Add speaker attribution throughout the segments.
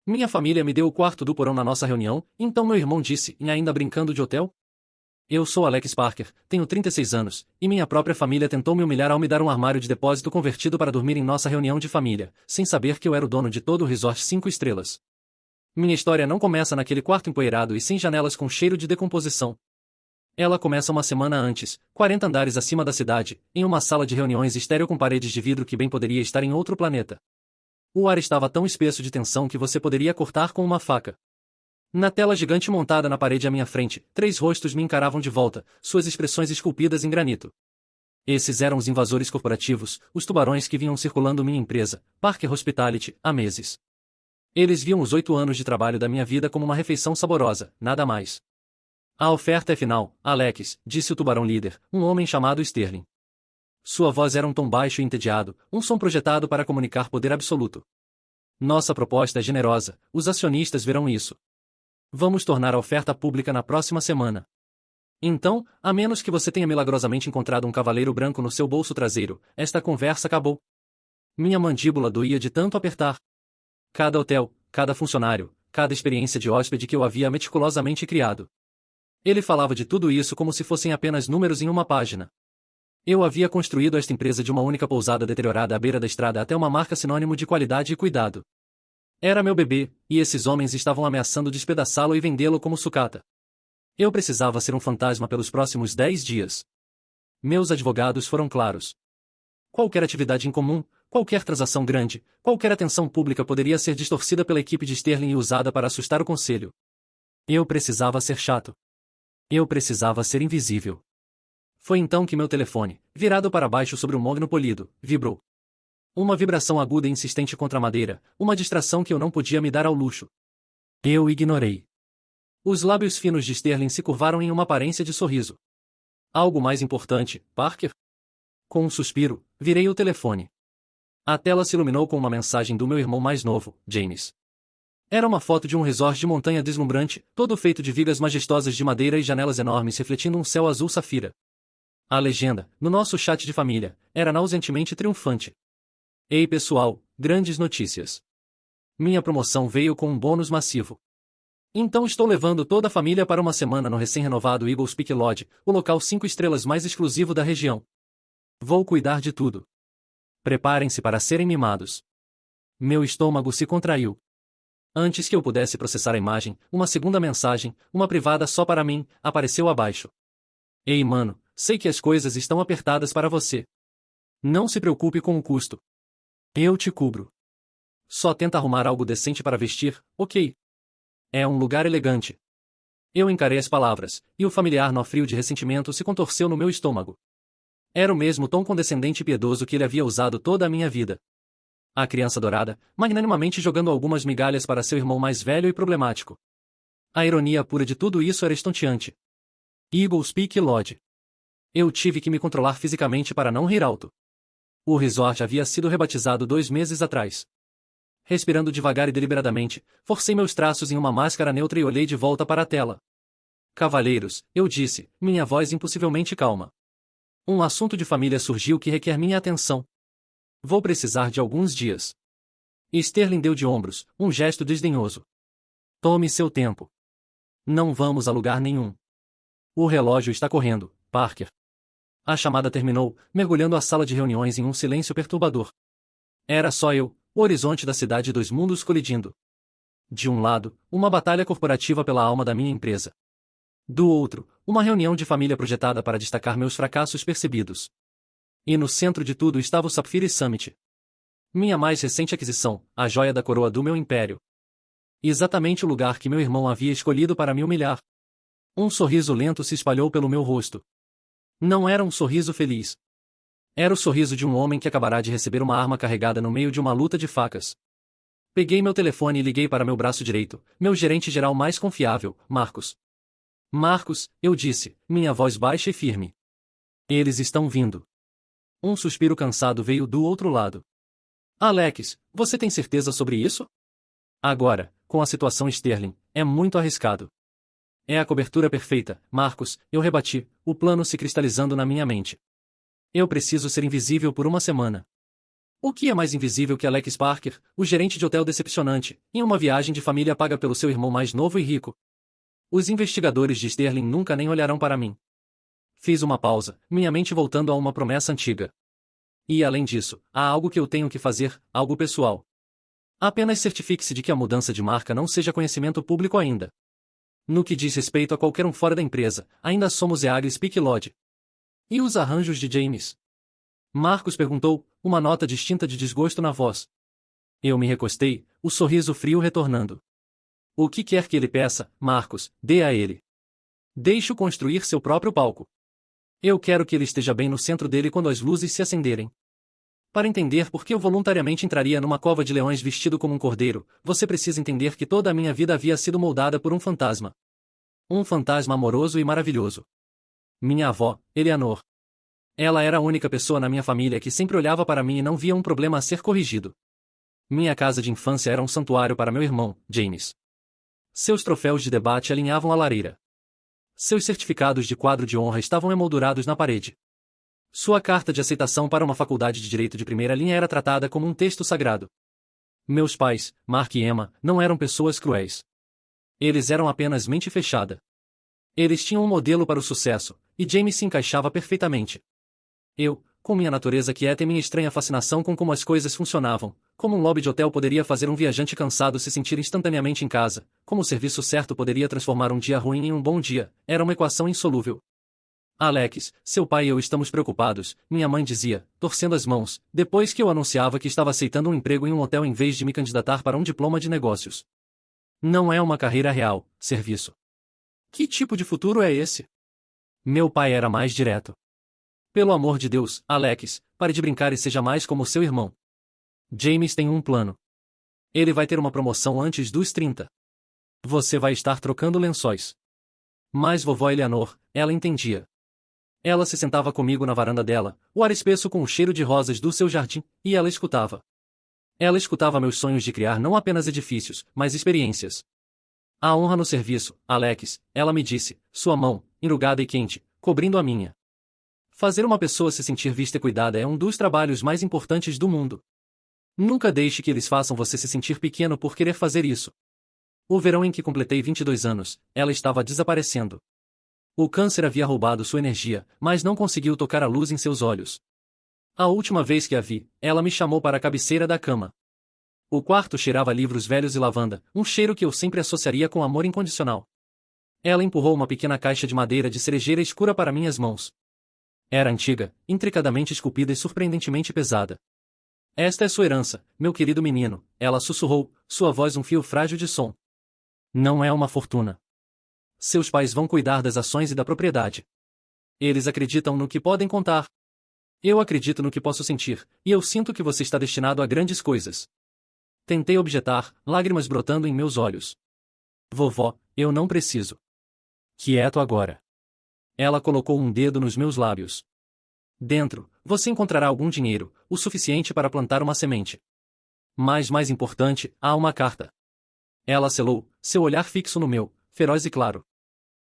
Speaker 1: Minha família me deu o quarto do porão na nossa reunião, então meu irmão disse, e ainda brincando de hotel? Eu sou Alex Parker, tenho 36 anos, e minha própria família tentou me humilhar ao me dar um armário de depósito convertido para dormir em nossa reunião de família, sem saber que eu era o dono de todo o resort 5 estrelas. Minha história não começa naquele quarto empoeirado e sem janelas com cheiro de decomposição. Ela começa uma semana antes, 40 andares acima da cidade, em uma sala de reuniões estéril com paredes de vidro que bem poderia estar em outro planeta. O ar estava tão espesso de tensão que você poderia cortar com uma faca. Na tela gigante montada na parede à minha frente, 3 rostos me encaravam de volta, suas expressões esculpidas em granito. Esses eram os invasores corporativos, os tubarões que vinham circulando minha empresa, Parker Hospitality, há meses. Eles viam os 8 anos de trabalho da minha vida como uma refeição saborosa, nada mais. A oferta é final, Alex, disse o tubarão líder, um homem chamado Sterling. Sua voz era um tom baixo e entediado, um som projetado para comunicar poder absoluto. Nossa proposta é generosa, os acionistas verão isso. Vamos tornar a oferta pública na próxima semana. Então, a menos que você tenha milagrosamente encontrado um cavaleiro branco no seu bolso traseiro, esta conversa acabou. Minha mandíbula doía de tanto apertar. Cada hotel, cada funcionário, cada experiência de hóspede que eu havia meticulosamente criado. Ele falava de tudo isso como se fossem apenas números em uma página. Eu havia construído esta empresa de uma única pousada deteriorada à beira da estrada até uma marca sinônimo de qualidade e cuidado. Era meu bebê, e esses homens estavam ameaçando despedaçá-lo e vendê-lo como sucata. Eu precisava ser um fantasma pelos próximos 10 dias. Meus advogados foram claros. Qualquer atividade em comum, qualquer transação grande, qualquer atenção pública poderia ser distorcida pela equipe de Sterling e usada para assustar o conselho. Eu precisava ser chato. Eu precisava ser invisível. Foi então que meu telefone, virado para baixo sobre um mogno polido, vibrou. Uma vibração aguda e insistente contra a madeira, uma distração que eu não podia me dar ao luxo. Eu ignorei. Os lábios finos de Sterling se curvaram em uma aparência de sorriso. Algo mais importante, Parker? Com um suspiro, virei o telefone. A tela se iluminou com uma mensagem do meu irmão mais novo, James. Era uma foto de um resort de montanha deslumbrante, todo feito de vigas majestosas de madeira e janelas enormes refletindo um céu azul safira. A legenda, no nosso chat de família, era nauseantemente triunfante. Ei pessoal, grandes notícias. Minha promoção veio com um bônus massivo. Então estou levando toda a família para uma semana no recém-renovado Eagles Peak Lodge, o local 5 estrelas mais exclusivo da região. Vou cuidar de tudo. Preparem-se para serem mimados. Meu estômago se contraiu. Antes que eu pudesse processar a imagem, uma segunda mensagem, uma privada só para mim, apareceu abaixo. Ei mano, sei que as coisas estão apertadas para você. Não se preocupe com o custo. Eu te cubro. Só tenta arrumar algo decente para vestir, ok? É um lugar elegante. Eu encarei as palavras, e o familiar nó frio de ressentimento se contorceu no meu estômago. Era o mesmo tom condescendente e piedoso que ele havia usado toda a minha vida. A criança dourada, magnanimamente jogando algumas migalhas para seu irmão mais velho e problemático. A ironia pura de tudo isso era estonteante. Eagles Peak Lodge. Eu tive que me controlar fisicamente para não rir alto. O resort havia sido rebatizado 2 meses atrás. Respirando devagar e deliberadamente, forcei meus traços em uma máscara neutra e olhei de volta para a tela. Cavalheiros, eu disse, minha voz impossivelmente calma. Um assunto de família surgiu que requer minha atenção. Vou precisar de alguns dias. Sterling deu de ombros, um gesto desdenhoso. Tome seu tempo. Não vamos a lugar nenhum. O relógio está correndo, Parker. A chamada terminou, mergulhando a sala de reuniões em um silêncio perturbador. Era só eu, o horizonte da cidade e dos mundos colidindo. De um lado, uma batalha corporativa pela alma da minha empresa. Do outro, uma reunião de família projetada para destacar meus fracassos percebidos. E no centro de tudo estava o Sapphire Summit. Minha mais recente aquisição, a joia da coroa do meu império. Exatamente o lugar que meu irmão havia escolhido para me humilhar. Um sorriso lento se espalhou pelo meu rosto. Não era um sorriso feliz. Era o sorriso de um homem que acabará de receber uma arma carregada no meio de uma luta de facas. Peguei meu telefone e liguei para meu braço direito, meu gerente geral mais confiável, Marcos. Marcos, eu disse, minha voz baixa e firme. Eles estão vindo. Um suspiro cansado veio do outro lado. Alex, você tem certeza sobre isso? Agora, com a situação Sterling, é muito arriscado. É a cobertura perfeita, Marcos, eu rebati, o plano se cristalizando na minha mente. Eu preciso ser invisível por uma semana. O que é mais invisível que Alex Parker, o gerente de hotel decepcionante, em uma viagem de família paga pelo seu irmão mais novo e rico? Os investigadores de Sterling nunca nem olharão para mim. Fiz uma pausa, minha mente voltando a uma promessa antiga. E além disso, há algo que eu tenho que fazer, algo pessoal. Apenas certifique-se de que a mudança de marca não seja conhecimento público ainda. No que diz respeito a qualquer um fora da empresa, ainda somos Eagles Peak Lodge. E os arranjos de James? Marcos perguntou, uma nota distinta de desgosto na voz. Eu me recostei, o sorriso frio retornando. O que quer que ele peça, Marcos, dê a ele. Deixe-o construir seu próprio palco. Eu quero que ele esteja bem no centro dele quando as luzes se acenderem. Para entender por que eu voluntariamente entraria numa cova de leões vestido como um cordeiro, você precisa entender que toda a minha vida havia sido moldada por um fantasma. Um fantasma amoroso e maravilhoso. Minha avó, Eleanor. Ela era a única pessoa na minha família que sempre olhava para mim e não via um problema a ser corrigido. Minha casa de infância era um santuário para meu irmão, James. Seus troféus de debate alinhavam a lareira. Seus certificados de quadro de honra estavam emoldurados na parede. Sua carta de aceitação para uma faculdade de direito de primeira linha era tratada como um texto sagrado. Meus pais, Mark e Emma, não eram pessoas cruéis. Eles eram apenas mente fechada. Eles tinham um modelo para o sucesso, e James se encaixava perfeitamente. Eu, com minha natureza quieta e minha estranha fascinação com como as coisas funcionavam, como um lobby de hotel poderia fazer um viajante cansado se sentir instantaneamente em casa, como o serviço certo poderia transformar um dia ruim em um bom dia, era uma equação insolúvel. Alex, seu pai e eu estamos preocupados, minha mãe dizia, torcendo as mãos, depois que eu anunciava que estava aceitando um emprego em um hotel em vez de me candidatar para um diploma de negócios. Não é uma carreira real, serviço. Que tipo de futuro é esse? Meu pai era mais direto. Pelo amor de Deus, Alex, pare de brincar e seja mais como seu irmão. James tem um plano. Ele vai ter uma promoção antes dos 30. Você vai estar trocando lençóis. Mas vovó Eleanor, ela entendia. Ela se sentava comigo na varanda dela, o ar espesso com o cheiro de rosas do seu jardim, e ela escutava. Ela escutava meus sonhos de criar não apenas edifícios, mas experiências. A honra no serviço, Alex, ela me disse, sua mão, enrugada e quente, cobrindo a minha. Fazer uma pessoa se sentir vista e cuidada é um dos trabalhos mais importantes do mundo. Nunca deixe que eles façam você se sentir pequeno por querer fazer isso. O verão em que completei 22 anos, ela estava desaparecendo. O câncer havia roubado sua energia, mas não conseguiu tocar a luz em seus olhos. A última vez que a vi, ela me chamou para a cabeceira da cama. O quarto cheirava livros velhos e lavanda, um cheiro que eu sempre associaria com amor incondicional. Ela empurrou uma pequena caixa de madeira de cerejeira escura para minhas mãos. Era antiga, intricadamente esculpida e surpreendentemente pesada. Esta é sua herança, meu querido menino, ela sussurrou, sua voz um fio frágil de som. Não é uma fortuna. Seus pais vão cuidar das ações e da propriedade. Eles acreditam no que podem contar. Eu acredito no que posso sentir, e eu sinto que você está destinado a grandes coisas. Tentei objetar, lágrimas brotando em meus olhos. Vovó, eu não preciso. Quieto agora. Ela colocou um dedo nos meus lábios. Dentro, você encontrará algum dinheiro, o suficiente para plantar uma semente. Mas mais importante, há uma carta. Ela selou, seu olhar fixo no meu, feroz e claro.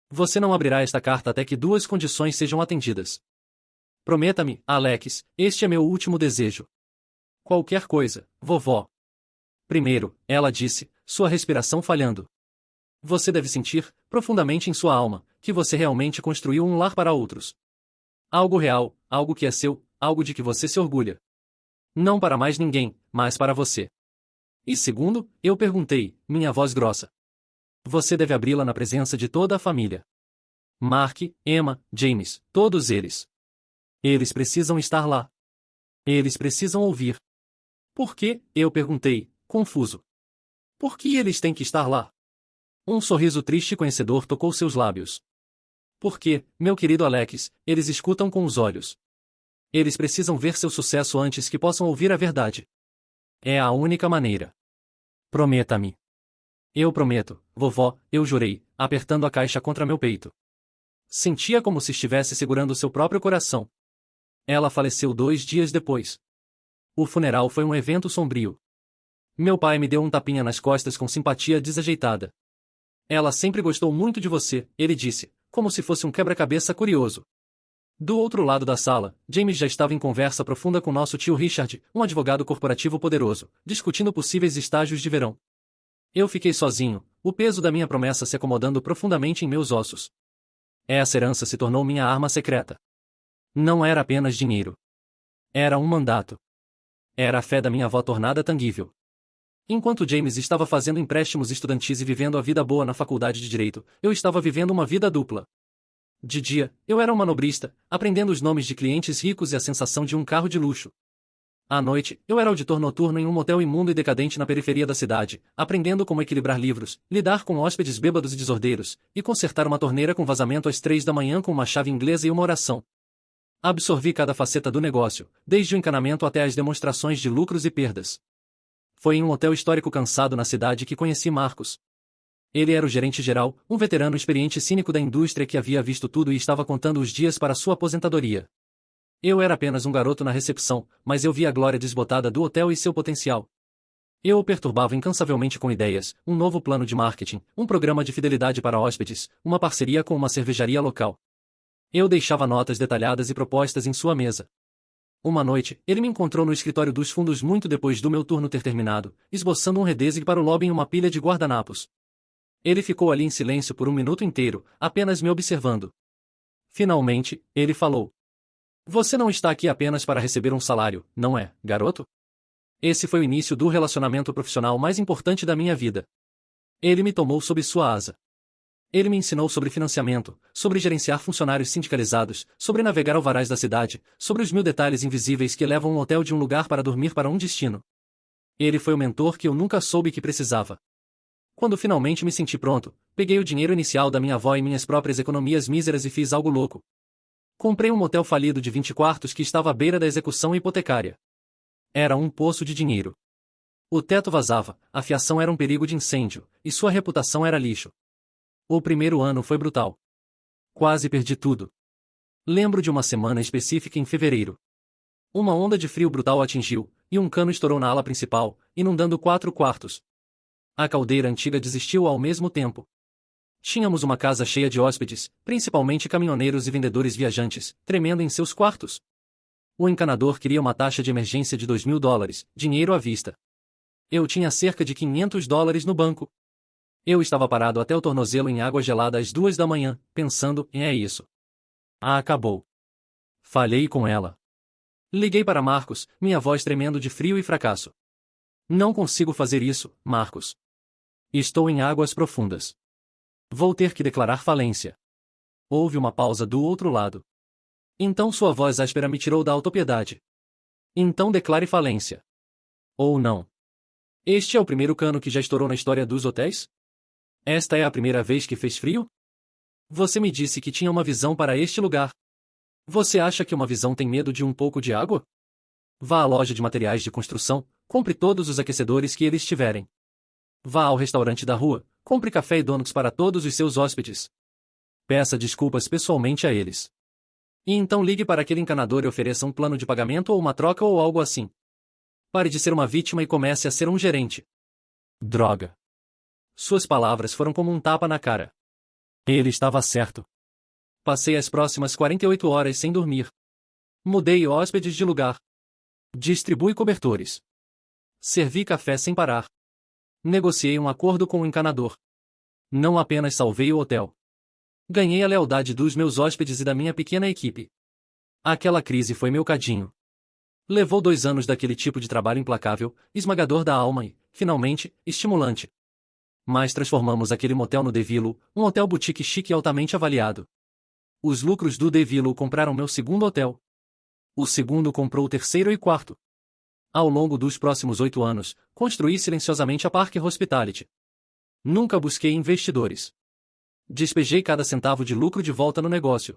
Speaker 1: Você não abrirá esta carta até que duas condições sejam atendidas. Prometa-me, Alex, este é meu último desejo. Qualquer coisa, vovó. Primeiro, ela disse, sua respiração falhando. Você deve sentir, profundamente em sua alma, que você realmente construiu um lar para outros. Algo real, algo que é seu, algo de que você se orgulha. Não para mais ninguém, mas para você. E segundo, eu perguntei, minha voz grossa. Você deve abri-la na presença de toda a família. Mark, Emma, James, todos eles. Eles precisam estar lá. Eles precisam ouvir. Por quê? Eu perguntei, confuso. Por que eles têm que estar lá? Um sorriso triste e conhecedor tocou seus lábios. Porque, meu querido Alex, eles escutam com os olhos. Eles precisam ver seu sucesso antes que possam ouvir a verdade. É a única maneira. Prometa-me. Eu prometo, vovó, eu jurei, apertando a caixa contra meu peito. Sentia como se estivesse segurando seu próprio coração. Ela faleceu 2 dias depois. O funeral foi um evento sombrio. Meu pai me deu um tapinha nas costas com simpatia desajeitada. Ela sempre gostou muito de você, ele disse, como se fosse um quebra-cabeça curioso. Do outro lado da sala, James já estava em conversa profunda com nosso tio Richard, um advogado corporativo poderoso, discutindo possíveis estágios de verão. Eu fiquei sozinho, o peso da minha promessa se acomodando profundamente em meus ossos. Essa herança se tornou minha arma secreta. Não era apenas dinheiro. Era um mandato. Era a fé da minha avó tornada tangível. Enquanto James estava fazendo empréstimos estudantis e vivendo a vida boa na faculdade de Direito, eu estava vivendo uma vida dupla. De dia, eu era um manobrista, aprendendo os nomes de clientes ricos e a sensação de um carro de luxo. À noite, eu era auditor noturno em um motel imundo e decadente na periferia da cidade, aprendendo como equilibrar livros, lidar com hóspedes bêbados e desordeiros, e consertar uma torneira com vazamento às 3 da manhã com uma chave inglesa e uma oração. Absorvi cada faceta do negócio, desde o encanamento até as demonstrações de lucros e perdas. Foi em um hotel histórico cansado na cidade que conheci Marcos. Ele era o gerente-geral, um veterano experiente e cínico da indústria que havia visto tudo e estava contando os dias para sua aposentadoria. Eu era apenas um garoto na recepção, mas eu via a glória desbotada do hotel e seu potencial. Eu o perturbava incansavelmente com ideias, um novo plano de marketing, um programa de fidelidade para hóspedes, uma parceria com uma cervejaria local. Eu deixava notas detalhadas e propostas em sua mesa. Uma noite, ele me encontrou no escritório dos fundos muito depois do meu turno ter terminado, esboçando um redesigne para o lobby em uma pilha de guardanapos. Ele ficou ali em silêncio por um minuto inteiro, apenas me observando. Finalmente, ele falou. Você não está aqui apenas para receber um salário, não é, garoto? Esse foi o início do relacionamento profissional mais importante da minha vida. Ele me tomou sob sua asa. Ele me ensinou sobre financiamento, sobre gerenciar funcionários sindicalizados, sobre navegar alvarás da cidade, sobre os 1000 detalhes invisíveis que levam um hotel de um lugar para dormir para um destino. Ele foi o mentor que eu nunca soube que precisava. Quando finalmente me senti pronto, peguei o dinheiro inicial da minha avó e minhas próprias economias míseras e fiz algo louco. Comprei um motel falido de 20 quartos que estava à beira da execução hipotecária. Era um poço de dinheiro. O teto vazava, a fiação era um perigo de incêndio, e sua reputação era lixo. O primeiro ano foi brutal. Quase perdi tudo. Lembro de uma semana específica em fevereiro. Uma onda de frio brutal atingiu, e um cano estourou na ala principal, inundando 4 quartos. A caldeira antiga desistiu ao mesmo tempo. Tínhamos uma casa cheia de hóspedes, principalmente caminhoneiros e vendedores viajantes, tremendo em seus quartos. O encanador queria uma taxa de emergência de $2.000, dinheiro à vista. Eu tinha cerca de $500 no banco. Eu estava parado até o tornozelo em água gelada às 2 da manhã, pensando, é isso. Acabou. Falhei com ela. Liguei para Marcos, minha voz tremendo de frio e fracasso. Não consigo fazer isso, Marcos. Estou em águas profundas. Vou ter que declarar falência. Houve uma pausa do outro lado. Então sua voz áspera me tirou da autopiedade. Então declare falência. Ou não. Este é o primeiro cano que já estourou na história dos hotéis? Esta é a primeira vez que fez frio? Você me disse que tinha uma visão para este lugar. Você acha que uma visão tem medo de um pouco de água? Vá à loja de materiais de construção, compre todos os aquecedores que eles tiverem. Vá ao restaurante da rua, compre café e donuts para todos os seus hóspedes. Peça desculpas pessoalmente a eles. E então ligue para aquele encanador e ofereça um plano de pagamento ou uma troca ou algo assim. Pare de ser uma vítima e comece a ser um gerente. Droga. Suas palavras foram como um tapa na cara. Ele estava certo. Passei as próximas 48 horas sem dormir. Mudei hóspedes de lugar. Distribui cobertores. Servi café sem parar. Negociei um acordo com o encanador. Não apenas salvei o hotel. Ganhei a lealdade dos meus hóspedes e da minha pequena equipe. Aquela crise foi meu cadinho. Levou 2 anos daquele tipo de trabalho implacável, esmagador da alma e, finalmente, estimulante. Mas transformamos aquele motel no The Willow, um hotel boutique chique e altamente avaliado. Os lucros do The Willow compraram meu segundo hotel. O segundo comprou o terceiro e quarto. Ao longo dos próximos 8 anos, construí silenciosamente a Parker Hospitality. Nunca busquei investidores. Despejei cada centavo de lucro de volta no negócio.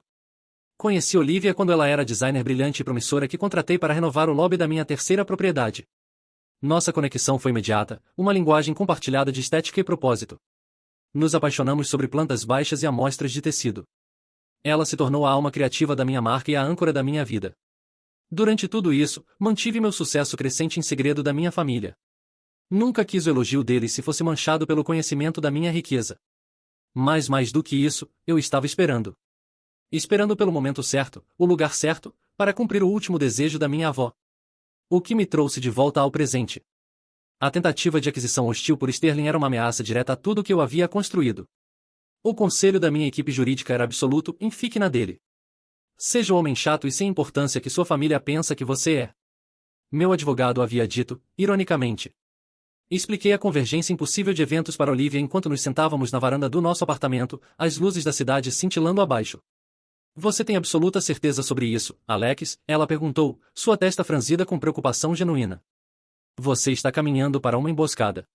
Speaker 1: Conheci Olivia quando ela era designer brilhante e promissora que contratei para renovar o lobby da minha terceira propriedade. Nossa conexão foi imediata, uma linguagem compartilhada de estética e propósito. Nos apaixonamos sobre plantas baixas e amostras de tecido. Ela se tornou a alma criativa da minha marca e a âncora da minha vida. Durante tudo isso, mantive meu sucesso crescente em segredo da minha família. Nunca quis o elogio deles se fosse manchado pelo conhecimento da minha riqueza. Mas mais do que isso, eu estava esperando. esperando pelo momento certo, o lugar certo, para cumprir o último desejo da minha avó. O que me trouxe de volta ao presente. A tentativa de aquisição hostil por Sterling era uma ameaça direta a tudo que eu havia construído. O conselho da minha equipe jurídica era absoluto e fique na dele. Seja o homem chato e sem importância que sua família pensa que você é. Meu advogado havia dito, ironicamente. Expliquei a convergência impossível de eventos para Olivia enquanto nos sentávamos na varanda do nosso apartamento, as luzes da cidade cintilando abaixo. Você tem absoluta certeza sobre isso, Alex? Ela perguntou, sua testa franzida com preocupação genuína. Você está caminhando para uma emboscada.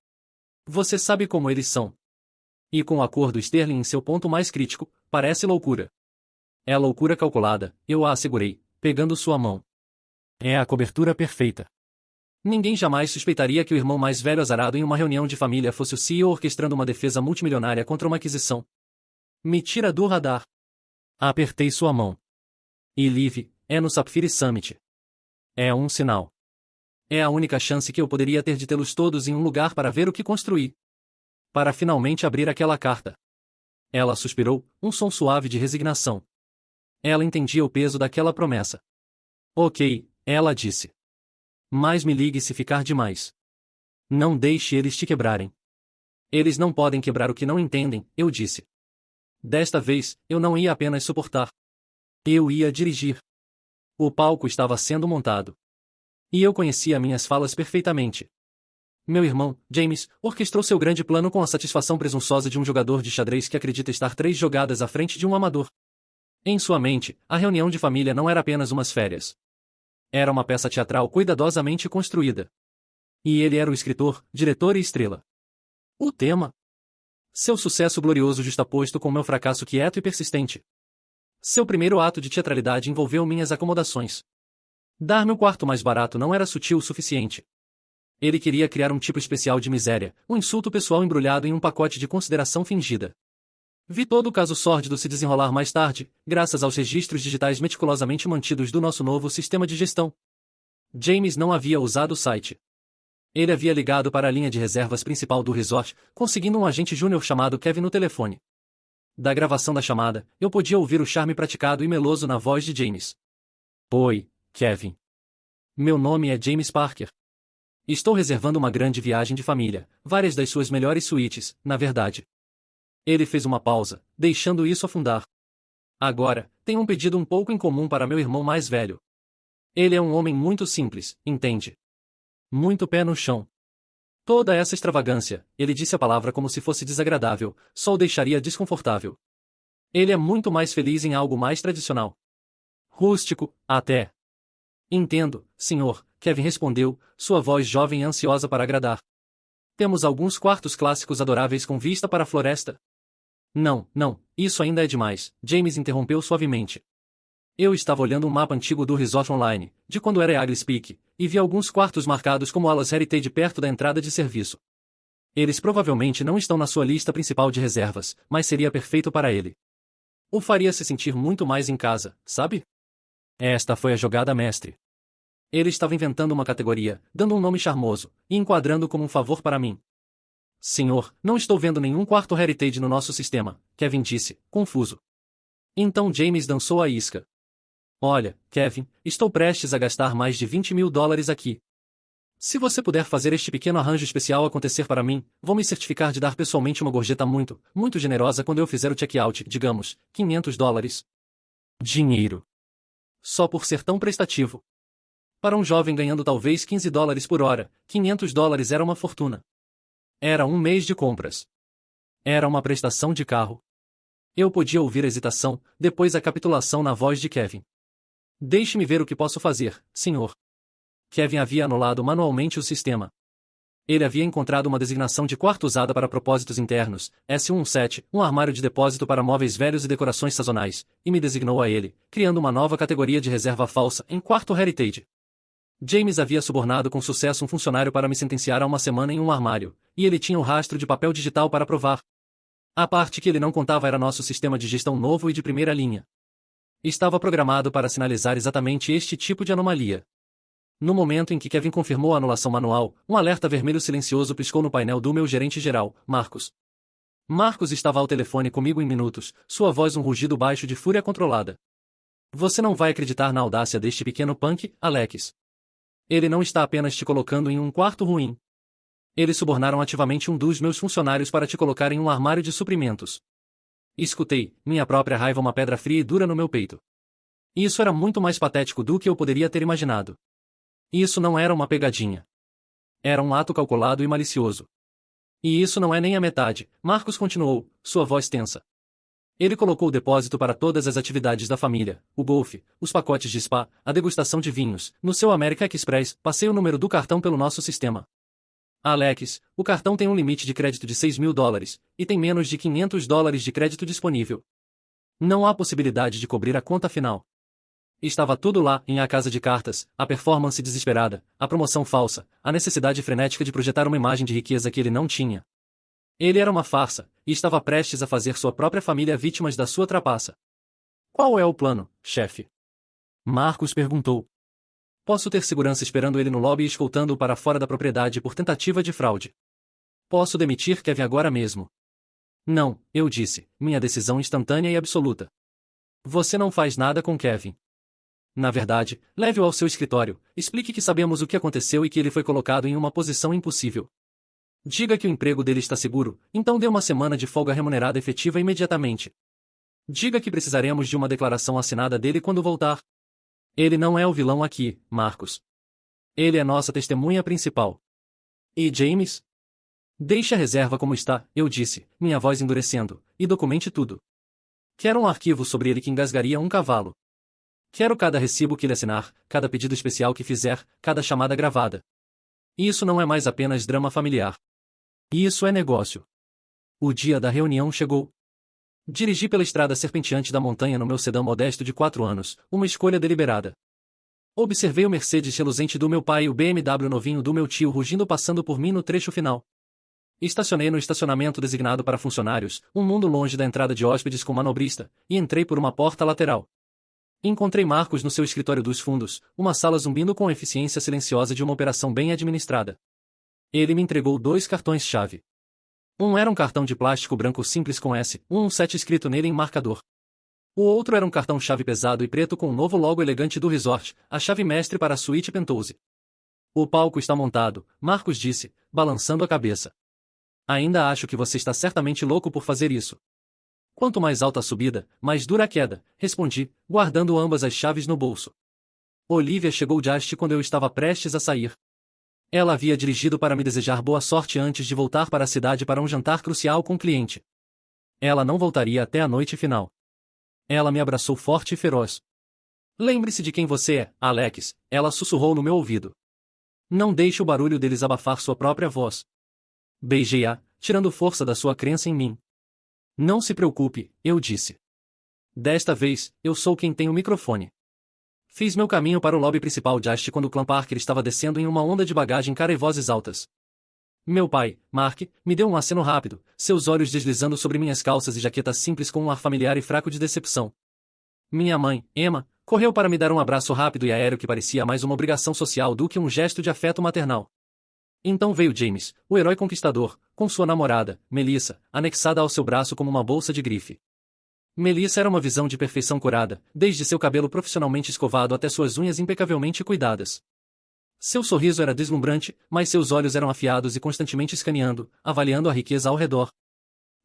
Speaker 1: Você sabe como eles são. E com o acordo Sterling em seu ponto mais crítico, parece loucura. É loucura calculada, eu a assegurei, pegando sua mão. É a cobertura perfeita. Ninguém jamais suspeitaria que o irmão mais velho azarado em uma reunião de família fosse o CEO orquestrando uma defesa multimilionária contra uma aquisição. Me tira do radar. Apertei sua mão. E Liv, é no Sapphire Summit. É um sinal. É a única chance que eu poderia ter de tê-los todos em um lugar para ver o que construí. Para finalmente abrir aquela carta. Ela suspirou, um som suave de resignação. Ela entendia o peso daquela promessa. Ok, ela disse. Mas me ligue se ficar demais. Não deixe eles te quebrarem. Eles não podem quebrar o que não entendem, eu disse. Desta vez, eu não ia apenas suportar. Eu ia dirigir. O palco estava sendo montado. E eu conhecia minhas falas perfeitamente. Meu irmão, James, orquestrou seu grande plano com a satisfação presunçosa de um jogador de xadrez que acredita estar 3 jogadas à frente de um amador. Em sua mente, a reunião de família não era apenas umas férias. Era uma peça teatral cuidadosamente construída. E ele era o escritor, diretor e estrela. O tema? Seu sucesso glorioso justaposto com meu fracasso quieto e persistente. Seu primeiro ato de teatralidade envolveu minhas acomodações. Dar-me o quarto mais barato não era sutil o suficiente. Ele queria criar um tipo especial de miséria, um insulto pessoal embrulhado em um pacote de consideração fingida. Vi todo o caso sórdido se desenrolar mais tarde, graças aos registros digitais meticulosamente mantidos do nosso novo sistema de gestão. James não havia usado o site. Ele havia ligado para a linha de reservas principal do resort, conseguindo um agente júnior chamado Kevin no telefone. Da gravação da chamada, eu podia ouvir o charme praticado e meloso na voz de James. Oi, Kevin. Meu nome é James Parker. Estou reservando uma grande viagem de família, várias das suas melhores suítes, na verdade. Ele fez uma pausa, deixando isso afundar. Agora, tenho um pedido um pouco incomum para meu irmão mais velho. Ele é um homem muito simples, entende? Muito pé no chão. Toda essa extravagância, ele disse a palavra como se fosse desagradável, só o deixaria desconfortável. Ele é muito mais feliz em algo mais tradicional. Rústico, até. Entendo, senhor, Kevin respondeu, sua voz jovem e ansiosa para agradar. Temos alguns quartos clássicos adoráveis com vista para a floresta. Não, isso ainda é demais, James interrompeu suavemente. Eu estava olhando um mapa antigo do resort online, de quando era Eagles Peak, e vi alguns quartos marcados como alas Heritage perto da entrada de serviço. Eles provavelmente não estão na sua lista principal de reservas, mas seria perfeito para ele. O faria se sentir muito mais em casa, sabe? Esta foi a jogada mestre. Ele estava inventando uma categoria, dando um nome charmoso, e enquadrando como um favor para mim. Senhor, não estou vendo nenhum quarto Heritage no nosso sistema, Kevin disse, confuso. Então James dançou a isca. Olha, Kevin, estou prestes a gastar mais de $20 mil aqui. Se você puder fazer este pequeno arranjo especial acontecer para mim, vou me certificar de dar pessoalmente uma gorjeta muito generosa quando eu fizer o check-out, digamos, $500. Dinheiro. Só por ser tão prestativo. Para um jovem ganhando talvez $15 por hora, $500 era uma fortuna. Era um mês de compras. Era uma prestação de carro. Eu podia ouvir a hesitação, depois a capitulação na voz de Kevin. Deixe-me ver o que posso fazer, senhor. Kevin havia anulado manualmente o sistema. Ele havia encontrado uma designação de quarto usada para propósitos internos, S17, um armário de depósito para móveis velhos e decorações sazonais, e me designou a ele, criando uma nova categoria de reserva falsa em quarto Heritage. James havia subornado com sucesso um funcionário para me sentenciar a uma semana em um armário, e ele tinha o rastro de papel digital para provar. A parte que ele não contava era nosso sistema de gestão novo e de primeira linha. Estava programado para sinalizar exatamente este tipo de anomalia. No momento em que Kevin confirmou a anulação manual, um alerta vermelho silencioso piscou no painel do meu gerente geral, Marcos. Marcos estava ao telefone comigo em minutos, sua voz um rugido baixo de fúria controlada. Você não vai acreditar na audácia deste pequeno punk, Alex. Ele não está apenas te colocando em um quarto ruim. Eles subornaram ativamente um dos meus funcionários para te colocar em um armário de suprimentos. Escutei, minha própria raiva uma pedra fria e dura no meu peito. Isso era muito mais patético do que eu poderia ter imaginado. Isso não era uma pegadinha. Era um ato calculado e malicioso. E isso não é nem a metade, Marcos continuou, sua voz tensa. Ele colocou o depósito para todas as atividades da família, o golfe, os pacotes de spa, a degustação de vinhos, no seu American Express, passei o número do cartão pelo nosso sistema. Alex, o cartão tem um limite de crédito de $6.000, e tem menos de $500 de crédito disponível. Não há possibilidade de cobrir a conta final. Estava tudo lá, em A Casa de Cartas, a performance desesperada, a promoção falsa, a necessidade frenética de projetar uma imagem de riqueza que ele não tinha. Ele era uma farsa, e estava prestes a fazer sua própria família vítimas da sua trapaça. Qual é o plano, chefe? Marcos perguntou. Posso ter segurança esperando ele no lobby e escoltando-o para fora da propriedade por tentativa de fraude. Posso demitir Kevin agora mesmo. Não, eu disse, minha decisão instantânea e absoluta. Você não faz nada com Kevin. Na verdade, leve-o ao seu escritório, explique que sabemos o que aconteceu e que ele foi colocado em uma posição impossível. Diga que o emprego dele está seguro, então dê uma semana de folga remunerada efetiva imediatamente. Diga que precisaremos de uma declaração assinada dele quando voltar. Ele não é o vilão aqui, Marcos. Ele é nossa testemunha principal. E James? Deixe a reserva como está, eu disse, minha voz endurecendo, e documente tudo. Quero um arquivo sobre ele que engasgaria um cavalo. Quero cada recibo que ele assinar, cada pedido especial que fizer, cada chamada gravada. Isso não é mais apenas drama familiar. Isso é negócio. O dia da reunião chegou. Dirigi pela estrada serpenteante da montanha no meu sedã modesto de 4 anos, uma escolha deliberada. Observei o Mercedes reluzente do meu pai e o BMW novinho do meu tio rugindo passando por mim no trecho final. Estacionei no estacionamento designado para funcionários, um mundo longe da entrada de hóspedes com manobrista, e entrei por uma porta lateral. Encontrei Marcos no seu escritório dos fundos, uma sala zumbindo com a eficiência silenciosa de uma operação bem administrada. Ele me entregou 2 cartões-chave. Um era um cartão de plástico branco simples com S117 escrito nele em marcador. O outro era um cartão-chave pesado e preto com um novo logo elegante do resort, a chave mestre para a suíte Penthouse. O palco está montado, Marcos disse, balançando a cabeça. Ainda acho que você está certamente louco por fazer isso. Quanto mais alta a subida, mais dura a queda, respondi, guardando ambas as chaves no bolso. Olivia chegou de haste quando eu estava prestes a sair. Ela havia dirigido para me desejar boa sorte antes de voltar para a cidade para um jantar crucial com o cliente. Ela não voltaria até a noite final. Ela me abraçou forte e feroz. Lembre-se de quem você é, Alex, ela sussurrou no meu ouvido. Não deixe o barulho deles abafar sua própria voz. Beijei-a, tirando força da sua crença em mim. Não se preocupe, eu disse. Desta vez, eu sou quem tem o microfone. Fiz meu caminho para o lobby principal de haste quando o clã Parker estava descendo em uma onda de bagagem cara e vozes altas. Meu pai, Mark, me deu um aceno rápido, seus olhos deslizando sobre minhas calças e jaqueta simples com um ar familiar e fraco de decepção. Minha mãe, Emma, correu para me dar um abraço rápido e aéreo que parecia mais uma obrigação social do que um gesto de afeto maternal. Então veio James, o herói conquistador, com sua namorada, Melissa, anexada ao seu braço como uma bolsa de grife. Melissa era uma visão de perfeição curada, desde seu cabelo profissionalmente escovado até suas unhas impecavelmente cuidadas. Seu sorriso era deslumbrante, mas seus olhos eram afiados e constantemente escaneando, avaliando a riqueza ao redor.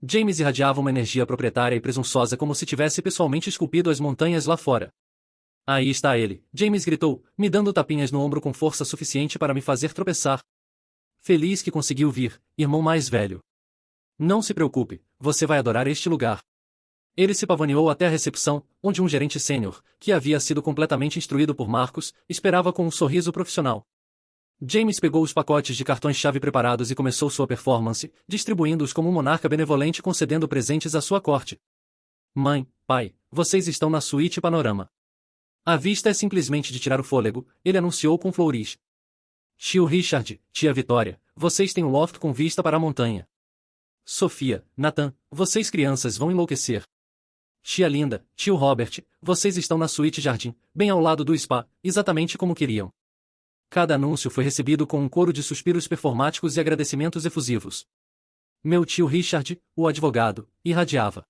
Speaker 1: James irradiava uma energia proprietária e presunçosa como se tivesse pessoalmente esculpido as montanhas lá fora. Aí está ele, James gritou, me dando tapinhas no ombro com força suficiente para me fazer tropeçar. Feliz que conseguiu vir, irmão mais velho. Não se preocupe, você vai adorar este lugar. Ele se pavoneou até a recepção, onde um gerente sênior, que havia sido completamente instruído por Marcos, esperava com um sorriso profissional. James pegou os pacotes de cartões-chave preparados e começou sua performance, distribuindo-os como um monarca benevolente concedendo presentes à sua corte. Mãe, pai, vocês estão na suíte Panorama. A vista é simplesmente de tirar o fôlego, ele anunciou com flourish. Tio Richard, tia Vitória, vocês têm um loft com vista para a montanha. Sofia, Nathan, vocês crianças vão enlouquecer. Tia Linda, tio Robert, vocês estão na suíte Jardim, bem ao lado do spa, exatamente como queriam. Cada anúncio foi recebido com um coro de suspiros performáticos e agradecimentos efusivos. Meu tio Richard, o advogado, irradiava.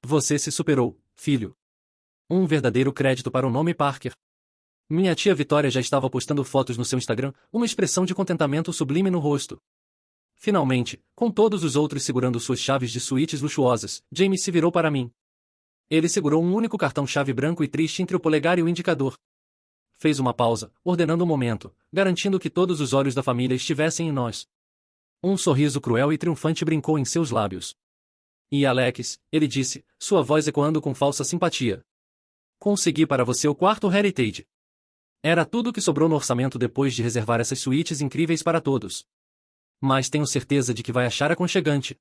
Speaker 1: Você se superou, filho. Um verdadeiro crédito para o nome Parker. Minha tia Vitória já estava postando fotos no seu Instagram, uma expressão de contentamento sublime no rosto. Finalmente, com todos os outros segurando suas chaves de suítes luxuosas, James se virou para mim. Ele segurou um único cartão-chave branco e triste entre o polegar e o indicador. Fez uma pausa, ordenando um momento, garantindo que todos os olhos da família estivessem em nós. Um sorriso cruel e triunfante brincou em seus lábios. E Alex, ele disse, sua voz ecoando com falsa simpatia. Consegui para você o quarto Heritage. Era tudo que sobrou no orçamento depois de reservar essas suítes incríveis para todos. Mas tenho certeza de que vai achar aconchegante.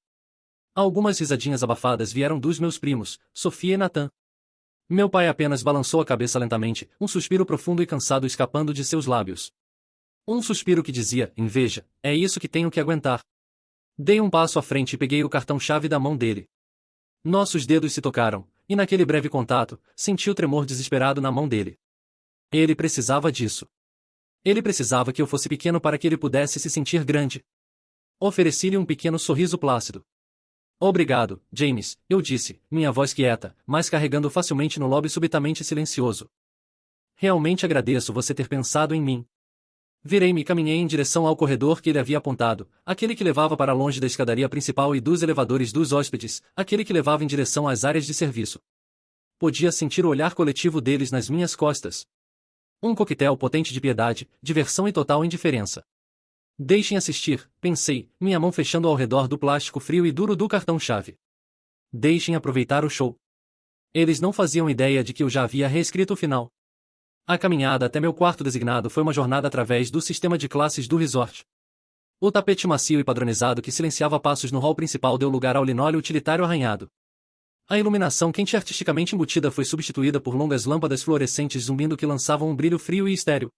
Speaker 1: Algumas risadinhas abafadas vieram dos meus primos, Sofia e Nathan. Meu pai apenas balançou a cabeça lentamente, um suspiro profundo e cansado escapando de seus lábios. Um suspiro que dizia, inveja, é isso que tenho que aguentar. Dei um passo à frente e peguei o cartão-chave da mão dele. Nossos dedos se tocaram, e naquele breve contato, senti o tremor desesperado na mão dele. Ele precisava disso. Ele precisava que eu fosse pequeno para que ele pudesse se sentir grande. Ofereci-lhe um pequeno sorriso plácido. Obrigado, James, eu disse, minha voz quieta, mas carregando facilmente no lobby subitamente silencioso. Realmente agradeço você ter pensado em mim. Virei-me e caminhei em direção ao corredor que ele havia apontado, aquele que levava para longe da escadaria principal e dos elevadores dos hóspedes, aquele que levava em direção às áreas de serviço. Podia sentir o olhar coletivo deles nas minhas costas. Um coquetel potente de piedade, diversão e total indiferença. Deixem assistir, pensei, minha mão fechando ao redor do plástico frio e duro do cartão-chave. Deixem aproveitar o show. Eles não faziam ideia de que eu já havia reescrito o final. A caminhada até meu quarto designado foi uma jornada através do sistema de classes do resort. O tapete macio e padronizado que silenciava passos no hall principal deu lugar ao linóleo utilitário arranhado. A iluminação quente e artisticamente embutida foi substituída por longas lâmpadas fluorescentes zumbindo que lançavam um brilho frio e estéril.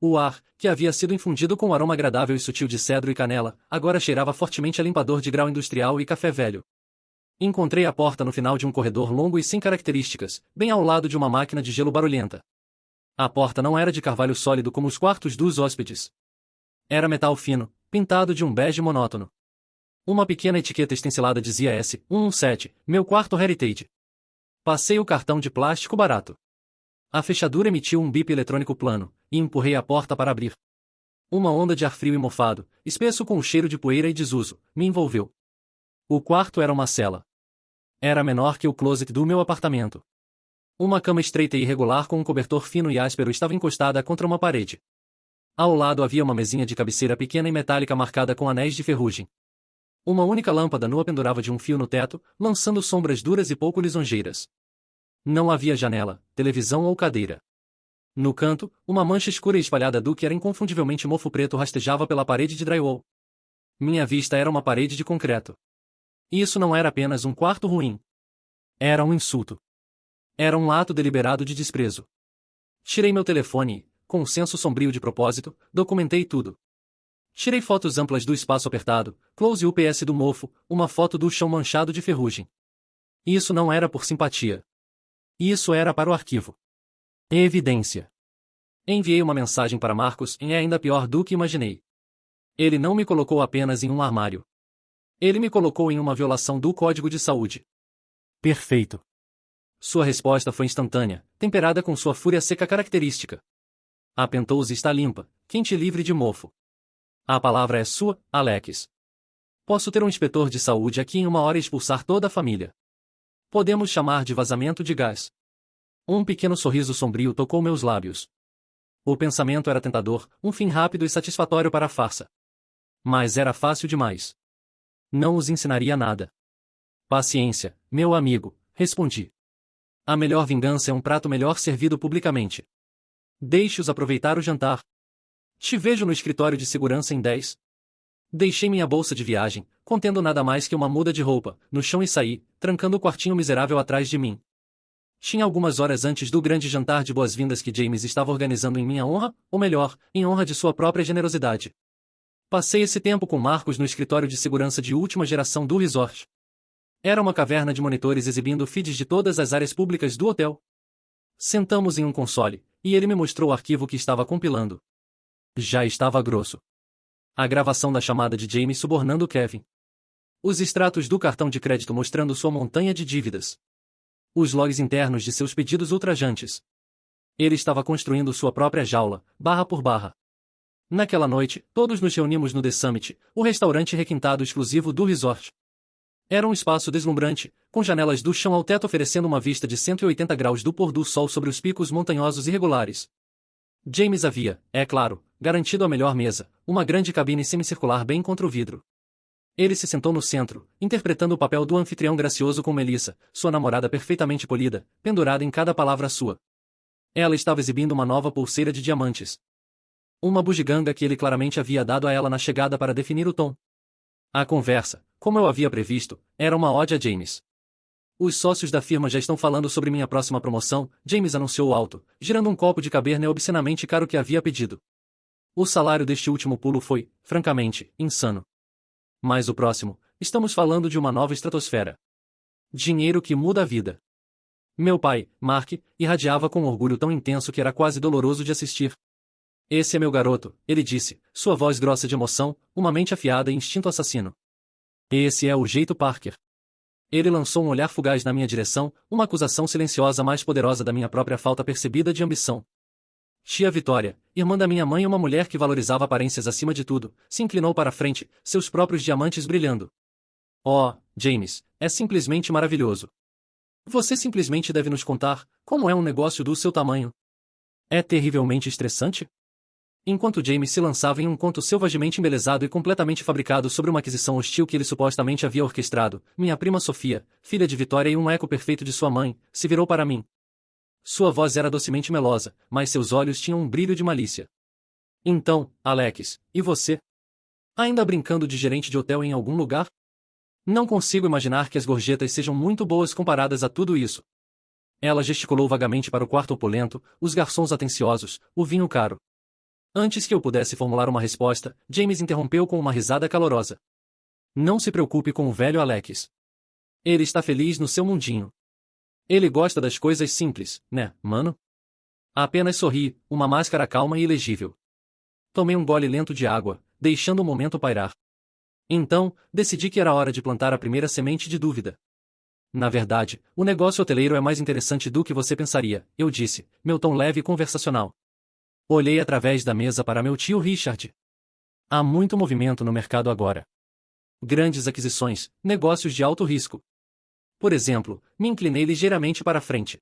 Speaker 1: O ar, que havia sido infundido com um aroma agradável e sutil de cedro e canela, agora cheirava fortemente a limpador de grau industrial e café velho. Encontrei a porta no final de um corredor longo e sem características, bem ao lado de uma máquina de gelo barulhenta. A porta não era de carvalho sólido como os quartos dos hóspedes. Era metal fino, pintado de um bege monótono. Uma pequena etiqueta estencilada dizia S117, meu quarto Heritage. Passei o cartão de plástico barato. A fechadura emitiu um bip eletrônico plano, e empurrei a porta para abrir. Uma onda de ar frio e mofado, espesso com o cheiro de poeira e desuso, me envolveu. O quarto era uma cela. Era menor que o closet do meu apartamento. Uma cama estreita e irregular com um cobertor fino e áspero estava encostada contra uma parede. Ao lado havia uma mesinha de cabeceira pequena e metálica marcada com anéis de ferrugem. Uma única lâmpada nua pendurava de um fio no teto, lançando sombras duras e pouco lisonjeiras. Não havia janela, televisão ou cadeira. No canto, uma mancha escura e espalhada do que era inconfundivelmente mofo preto rastejava pela parede de drywall. Minha vista era uma parede de concreto. Isso não era apenas um quarto ruim. Era um insulto. Era um ato deliberado de desprezo. Tirei meu telefone e, com um senso sombrio de propósito, documentei tudo. Tirei fotos amplas do espaço apertado, close UPS do mofo, uma foto do chão manchado de ferrugem. Isso não era por simpatia. Isso era para o arquivo. Evidência. Enviei uma mensagem para Marcos e é ainda pior do que imaginei. Ele não me colocou apenas em um armário. Ele me colocou em uma violação do Código de Saúde. Perfeito. Sua resposta foi instantânea, temperada com sua fúria seca característica. A pentose está limpa, quente e livre de mofo. A palavra é sua, Alex. Posso ter um inspetor de saúde aqui em 1 hora e expulsar toda a família. Podemos chamar de vazamento de gás. Um pequeno sorriso sombrio tocou meus lábios. O pensamento era tentador, um fim rápido e satisfatório para a farsa. Mas era fácil demais. Não os ensinaria nada. Paciência, meu amigo, respondi. A melhor vingança é um prato melhor servido publicamente. Deixe-os aproveitar o jantar. Te vejo no escritório de segurança em 10. Deixei minha bolsa de viagem, contendo nada mais que uma muda de roupa, no chão e saí, trancando o quartinho miserável atrás de mim. Tinha algumas horas antes do grande jantar de boas-vindas que James estava organizando em minha honra, ou melhor, em honra de sua própria generosidade. Passei esse tempo com Marcos no escritório de segurança de última geração do resort. Era uma caverna de monitores exibindo feeds de todas as áreas públicas do hotel. Sentamos em um console, e ele me mostrou o arquivo que estava compilando. Já estava grosso. A gravação da chamada de James subornando Kevin. Os extratos do cartão de crédito mostrando sua montanha de dívidas. Os logs internos de seus pedidos ultrajantes. Ele estava construindo sua própria jaula, barra por barra. Naquela noite, todos nos reunimos no The Summit, o restaurante requintado exclusivo do resort. Era um espaço deslumbrante, com janelas do chão ao teto oferecendo uma vista de 180 graus do pôr do sol sobre os picos montanhosos irregulares. James havia, é claro, garantido a melhor mesa, uma grande cabine semicircular bem contra o vidro. Ele se sentou no centro, interpretando o papel do anfitrião gracioso com Melissa, sua namorada perfeitamente polida, pendurada em cada palavra sua. Ela estava exibindo uma nova pulseira de diamantes. Uma bugiganga que ele claramente havia dado a ela na chegada para definir o tom. A conversa, como eu havia previsto, era uma ode a James. Os sócios da firma já estão falando sobre minha próxima promoção, James anunciou alto, girando um copo de Cabernet obscenamente caro que havia pedido. O salário deste último pulo foi, francamente, insano. Mas o próximo, estamos falando de uma nova estratosfera. Dinheiro que muda a vida. Meu pai, Mark, irradiava com um orgulho tão intenso que era quase doloroso de assistir. Esse é meu garoto, ele disse, sua voz grossa de emoção, uma mente afiada e instinto assassino. Esse é o jeito Parker. Ele lançou um olhar fugaz na minha direção, uma acusação silenciosa mais poderosa da minha própria falta percebida de ambição. Tia Vitória, irmã da minha mãe e uma mulher que valorizava aparências acima de tudo, se inclinou para a frente, seus próprios diamantes brilhando. Oh, James, é simplesmente maravilhoso. Você simplesmente deve nos contar como é um negócio do seu tamanho. É terrivelmente estressante? Enquanto James se lançava em um conto selvagemente embelezado e completamente fabricado sobre uma aquisição hostil que ele supostamente havia orquestrado, minha prima Sofia, filha de Vitória e um eco perfeito de sua mãe, se virou para mim. Sua voz era docemente melosa, mas seus olhos tinham um brilho de malícia. Então, Alex, e você? Ainda brincando de gerente de hotel em algum lugar? Não consigo imaginar que as gorjetas sejam muito boas comparadas a tudo isso. Ela gesticulou vagamente para o quarto opulento, os garçons atenciosos, o vinho caro. Antes que eu pudesse formular uma resposta, James interrompeu com uma risada calorosa. Não se preocupe com o velho Alex. Ele está feliz no seu mundinho. Ele gosta das coisas simples, né, mano? Apenas sorri, uma máscara calma e ilegível. Tomei um gole lento de água, deixando o momento pairar. Então, decidi que era hora de plantar a primeira semente de dúvida. Na verdade, o negócio hoteleiro é mais interessante do que você pensaria, eu disse, meu tom leve e conversacional. Olhei através da mesa para meu tio Richard. Há muito movimento no mercado agora. Grandes aquisições, negócios de alto risco. Por exemplo, me inclinei ligeiramente para a frente.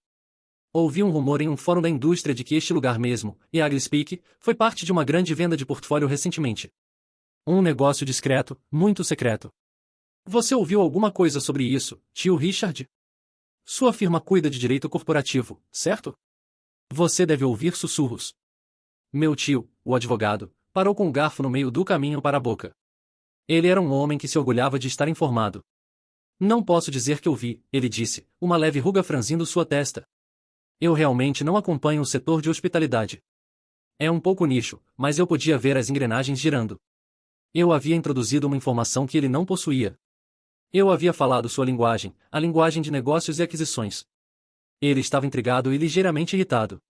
Speaker 1: Ouvi um rumor em um fórum da indústria de que este lugar mesmo, Eagle Speak, foi parte de uma grande venda de portfólio recentemente. Um negócio discreto, muito secreto. Você ouviu alguma coisa sobre isso, tio Richard? Sua firma cuida de direito corporativo, certo? Você deve ouvir sussurros. Meu tio, o advogado, parou com o garfo no meio do caminho para a boca. Ele era um homem que se orgulhava de estar informado. Não posso dizer que ouvi, ele disse, uma leve ruga franzindo sua testa. Eu realmente não acompanho o setor de hospitalidade. É um pouco nicho, mas eu podia ver as engrenagens girando. Eu havia introduzido uma informação que ele não possuía. Eu havia falado sua linguagem, a linguagem de negócios e aquisições. Ele estava intrigado e ligeiramente irritado.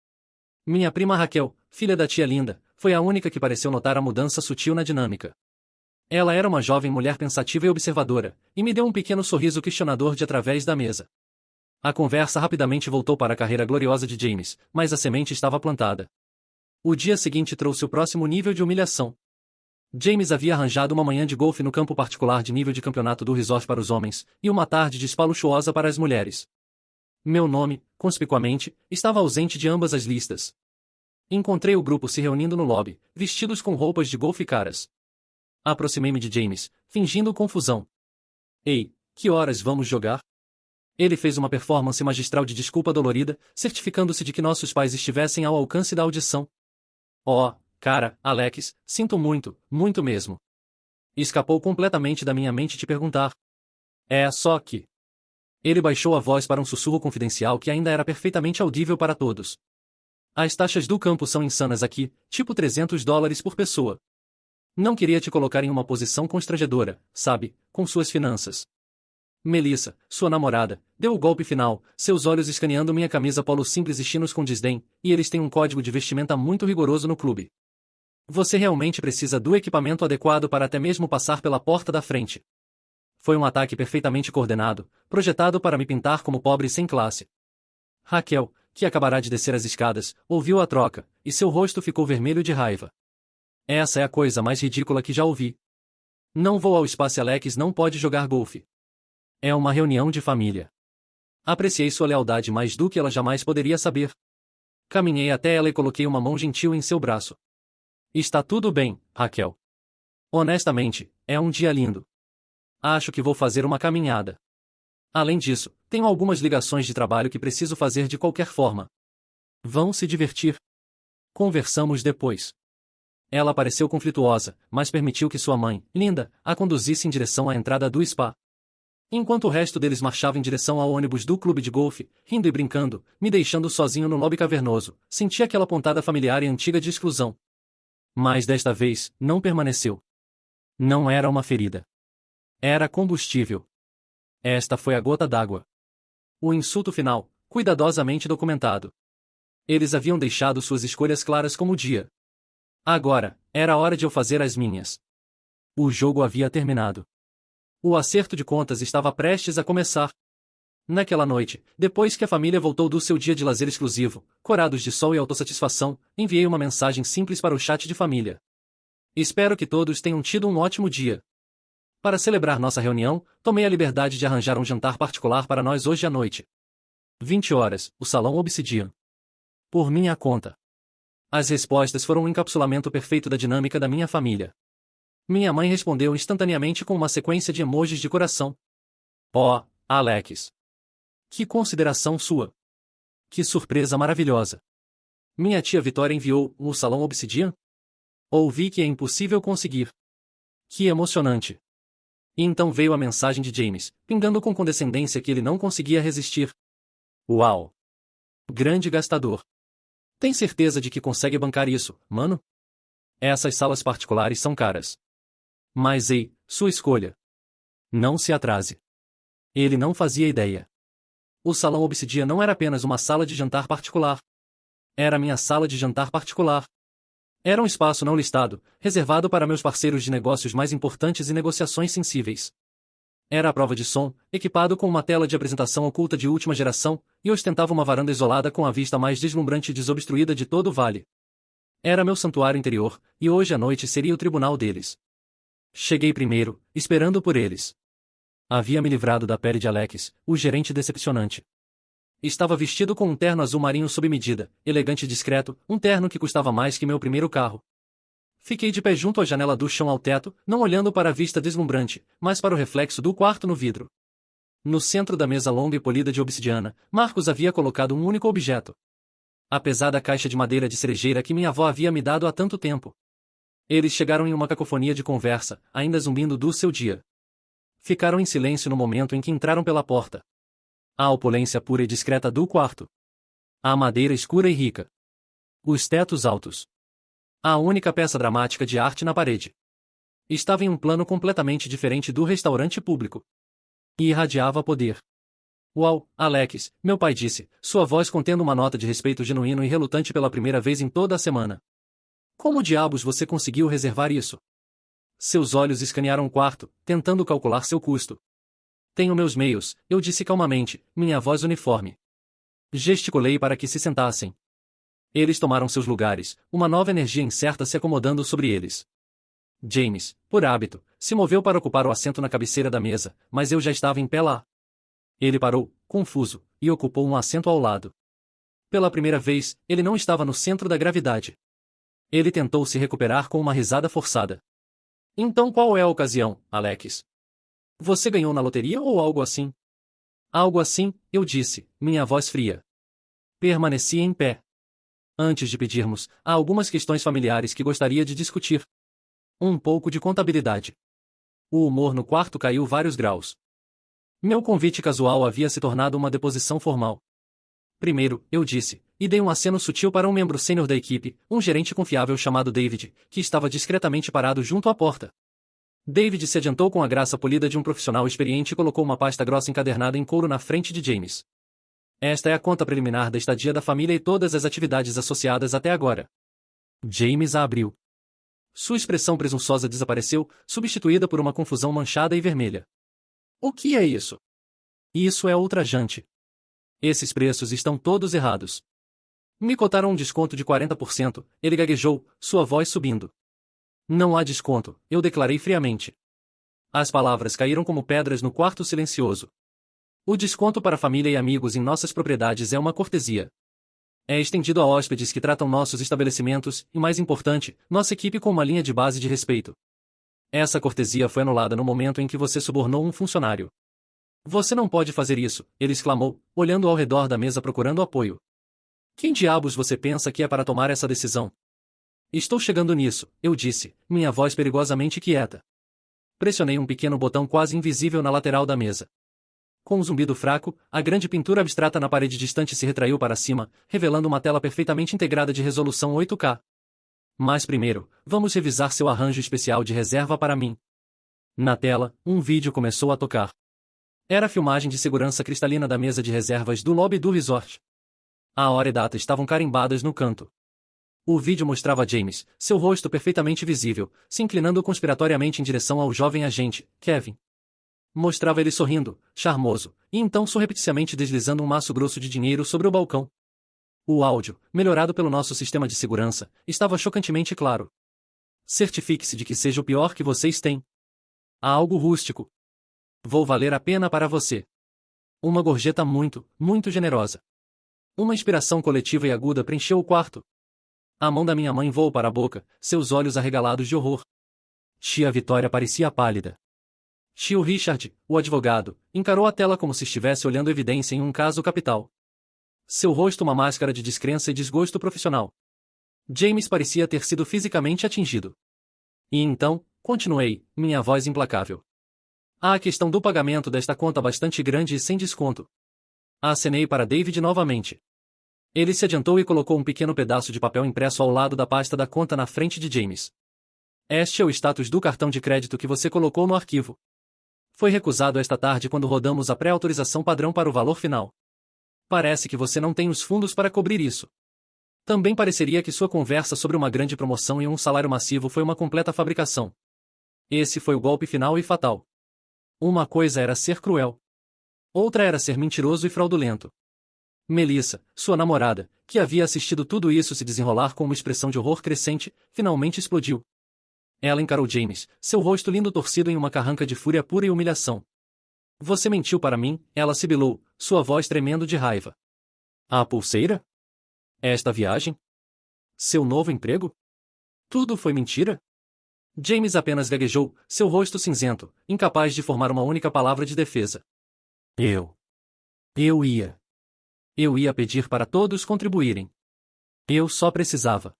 Speaker 1: Minha prima Raquel, filha da tia Linda, foi a única que pareceu notar a mudança sutil na dinâmica. Ela era uma jovem mulher pensativa e observadora, e me deu um pequeno sorriso questionador de através da mesa. A conversa rapidamente voltou para a carreira gloriosa de James, mas a semente estava plantada. O dia seguinte trouxe o próximo nível de humilhação. James havia arranjado uma manhã de golfe no campo particular de nível de campeonato do resort para os homens, e uma tarde de spa luxuosa para as mulheres. Meu nome, conspicuamente, estava ausente de ambas as listas. Encontrei o grupo se reunindo no lobby, vestidos com roupas de golfe caras. Aproximei-me de James, fingindo confusão. Ei, que horas vamos jogar? Ele fez uma performance magistral de desculpa dolorida, certificando-se de que nossos pais estivessem ao alcance da audição. Oh, cara, Alex, sinto muito, muito mesmo. Escapou completamente da minha mente te perguntar. É só que... Ele baixou a voz para um sussurro confidencial que ainda era perfeitamente audível para todos. As taxas do campo são insanas aqui, tipo $300 por pessoa. Não queria te colocar em uma posição constrangedora, sabe, com suas finanças. Melissa, sua namorada, deu o golpe final, seus olhos escaneando minha camisa polo simples e chinos com desdém, e eles têm um código de vestimenta muito rigoroso no clube. Você realmente precisa do equipamento adequado para até mesmo passar pela porta da frente. Foi um ataque perfeitamente coordenado, projetado para me pintar como pobre sem classe. Raquel, que acabará de descer as escadas, ouviu a troca, e seu rosto ficou vermelho de raiva. Essa é a coisa mais ridícula que já ouvi. Não vou ao espaço e Alex não pode jogar golfe. É uma reunião de família. Apreciei sua lealdade mais do que ela jamais poderia saber. Caminhei até ela e coloquei uma mão gentil em seu braço. Está tudo bem, Raquel. Honestamente, é um dia lindo. Acho que vou fazer uma caminhada. Além disso, tenho algumas ligações de trabalho que preciso fazer de qualquer forma. Vão se divertir. Conversamos depois. Ela pareceu conflituosa, mas permitiu que sua mãe, Linda, a conduzisse em direção à entrada do spa. Enquanto o resto deles marchava em direção ao ônibus do clube de golfe, rindo e brincando, me deixando sozinho no lobby cavernoso, senti aquela pontada familiar e antiga de exclusão. Mas desta vez, não permaneceu. Não era uma ferida. Era combustível. Esta foi a gota d'água. O insulto final, cuidadosamente documentado. Eles haviam deixado suas escolhas claras como o dia. Agora, era hora de eu fazer as minhas. O jogo havia terminado. O acerto de contas estava prestes a começar. Naquela noite, depois que a família voltou do seu dia de lazer exclusivo, corados de sol e autossatisfação, enviei uma mensagem simples para o chat de família. Espero que todos tenham tido um ótimo dia. Para celebrar nossa reunião, tomei a liberdade de arranjar um jantar particular para nós hoje à noite. 20 horas, o Salão Obsidian. Por minha conta. As respostas foram um encapsulamento perfeito da dinâmica da minha família. Minha mãe respondeu instantaneamente com uma sequência de emojis de coração. Oh, Alex. Que consideração sua. Que surpresa maravilhosa. Minha tia Vitória enviou o Salão Obsidian? Ouvi que é impossível conseguir. Que emocionante. E então veio a mensagem de James, pingando com condescendência que ele não conseguia resistir. Uau! Grande gastador. Tem certeza de que consegue bancar isso, mano? Essas salas particulares são caras. Mas ei, sua escolha. Não se atrase. Ele não fazia ideia. O Salão Obsidian não era apenas uma sala de jantar particular. Era minha sala de jantar particular. Era um espaço não listado, reservado para meus parceiros de negócios mais importantes e negociações sensíveis. Era a prova de som, equipado com uma tela de apresentação oculta de última geração, e ostentava uma varanda isolada com a vista mais deslumbrante e desobstruída de todo o vale. Era meu santuário interior, e hoje à noite seria o tribunal deles. Cheguei primeiro, esperando por eles. Havia me livrado da pele de Alex, o gerente decepcionante. Estava vestido com um terno azul marinho sob medida, elegante e discreto, um terno que custava mais que meu primeiro carro. Fiquei de pé junto à janela do chão ao teto, não olhando para a vista deslumbrante, mas para o reflexo do quarto no vidro. No centro da mesa longa e polida de obsidiana, Marcos havia colocado um único objeto. A pesada caixa de madeira de cerejeira que minha avó havia me dado há tanto tempo. Eles chegaram em uma cacofonia de conversa, ainda zumbindo do seu dia. Ficaram em silêncio no momento em que entraram pela porta. A opulência pura e discreta do quarto. A madeira escura e rica. Os tetos altos. A única peça dramática de arte na parede. Estava em um plano completamente diferente do restaurante público. E irradiava poder. Uau, Alex, meu pai disse, sua voz contendo uma nota de respeito genuíno e relutante pela primeira vez em toda a semana. Como diabos você conseguiu reservar isso? Seus olhos escanearam o quarto, tentando calcular seu custo. Tenho meus meios, eu disse calmamente, minha voz uniforme. Gesticulei para que se sentassem. Eles tomaram seus lugares, uma nova energia incerta se acomodando sobre eles. James, por hábito, se moveu para ocupar o assento na cabeceira da mesa, mas eu já estava em pé lá. Ele parou, confuso, e ocupou um assento ao lado. Pela primeira vez, ele não estava no centro da gravidade. Ele tentou se recuperar com uma risada forçada. Então qual é a ocasião, Alex? Você ganhou na loteria ou algo assim? Algo assim, eu disse, minha voz fria. Permaneci em pé. Antes de pedirmos, há algumas questões familiares que gostaria de discutir. Um pouco de contabilidade. O humor no quarto caiu vários graus. Meu convite casual havia se tornado uma deposição formal. Primeiro, eu disse, e dei um aceno sutil para um membro sênior da equipe, um gerente confiável chamado David, que estava discretamente parado junto à porta. David se adiantou com a graça polida de um profissional experiente e colocou uma pasta grossa encadernada em couro na frente de James. Esta é a conta preliminar da estadia da família e todas as atividades associadas até agora. James a abriu. Sua expressão presunçosa desapareceu, substituída por uma confusão manchada e vermelha. O que é isso? Isso é ultrajante. Esses preços estão todos errados. Me cotaram um desconto de 40%, ele gaguejou, sua voz subindo. Não há desconto, eu declarei friamente. As palavras caíram como pedras no quarto silencioso. O desconto para família e amigos em nossas propriedades é uma cortesia. É estendido a hóspedes que tratam nossos estabelecimentos e, mais importante, nossa equipe com uma linha de base de respeito. Essa cortesia foi anulada no momento em que você subornou um funcionário. Você não pode fazer isso, ele exclamou, olhando ao redor da mesa procurando apoio. Quem diabos você pensa que é para tomar essa decisão? Estou chegando nisso, eu disse, minha voz perigosamente quieta. Pressionei um pequeno botão quase invisível na lateral da mesa. Com um zumbido fraco, a grande pintura abstrata na parede distante se retraiu para cima, revelando uma tela perfeitamente integrada de resolução 8K. Mas primeiro, vamos revisar seu arranjo especial de reserva para mim. Na tela, um vídeo começou a tocar. Era a filmagem de segurança cristalina da mesa de reservas do lobby do resort. A hora e data estavam carimbadas no canto. O vídeo mostrava James, seu rosto perfeitamente visível, se inclinando conspiratoriamente em direção ao jovem agente, Kevin. Mostrava ele sorrindo, charmoso, e então surrepticiamente deslizando um maço grosso de dinheiro sobre o balcão. O áudio, melhorado pelo nosso sistema de segurança, estava chocantemente claro. Certifique-se de que seja o pior que vocês têm. Há algo rústico. Vou valer a pena para você. Uma gorjeta muito, muito generosa. Uma inspiração coletiva e aguda preencheu o quarto. A mão da minha mãe voou para a boca, seus olhos arregalados de horror. Tia Vitória parecia pálida. Tio Richard, o advogado, encarou a tela como se estivesse olhando evidência em um caso capital. Seu rosto uma máscara de descrença e desgosto profissional. James parecia ter sido fisicamente atingido. E então, continuei, minha voz implacável. Há a questão do pagamento desta conta bastante grande e sem desconto. Acenei para David novamente. Ele se adiantou e colocou um pequeno pedaço de papel impresso ao lado da pasta da conta na frente de James. Este é o status do cartão de crédito que você colocou no arquivo. Foi recusado esta tarde quando rodamos a pré-autorização padrão para o valor final. Parece que você não tem os fundos para cobrir isso. Também pareceria que sua conversa sobre uma grande promoção e um salário massivo foi uma completa fabricação. Esse foi o golpe final e fatal. Uma coisa era ser cruel. Outra era ser mentiroso e fraudulento. Melissa, sua namorada, que havia assistido tudo isso se desenrolar com uma expressão de horror crescente, finalmente explodiu. Ela encarou James, seu rosto lindo torcido em uma carranca de fúria pura e humilhação. Você mentiu para mim, ela sibilou, sua voz tremendo de raiva. A pulseira? Esta viagem? Seu novo emprego? Tudo foi mentira? James apenas gaguejou, seu rosto cinzento, incapaz de formar uma única palavra de defesa. Eu ia pedir para todos contribuírem. Eu só precisava.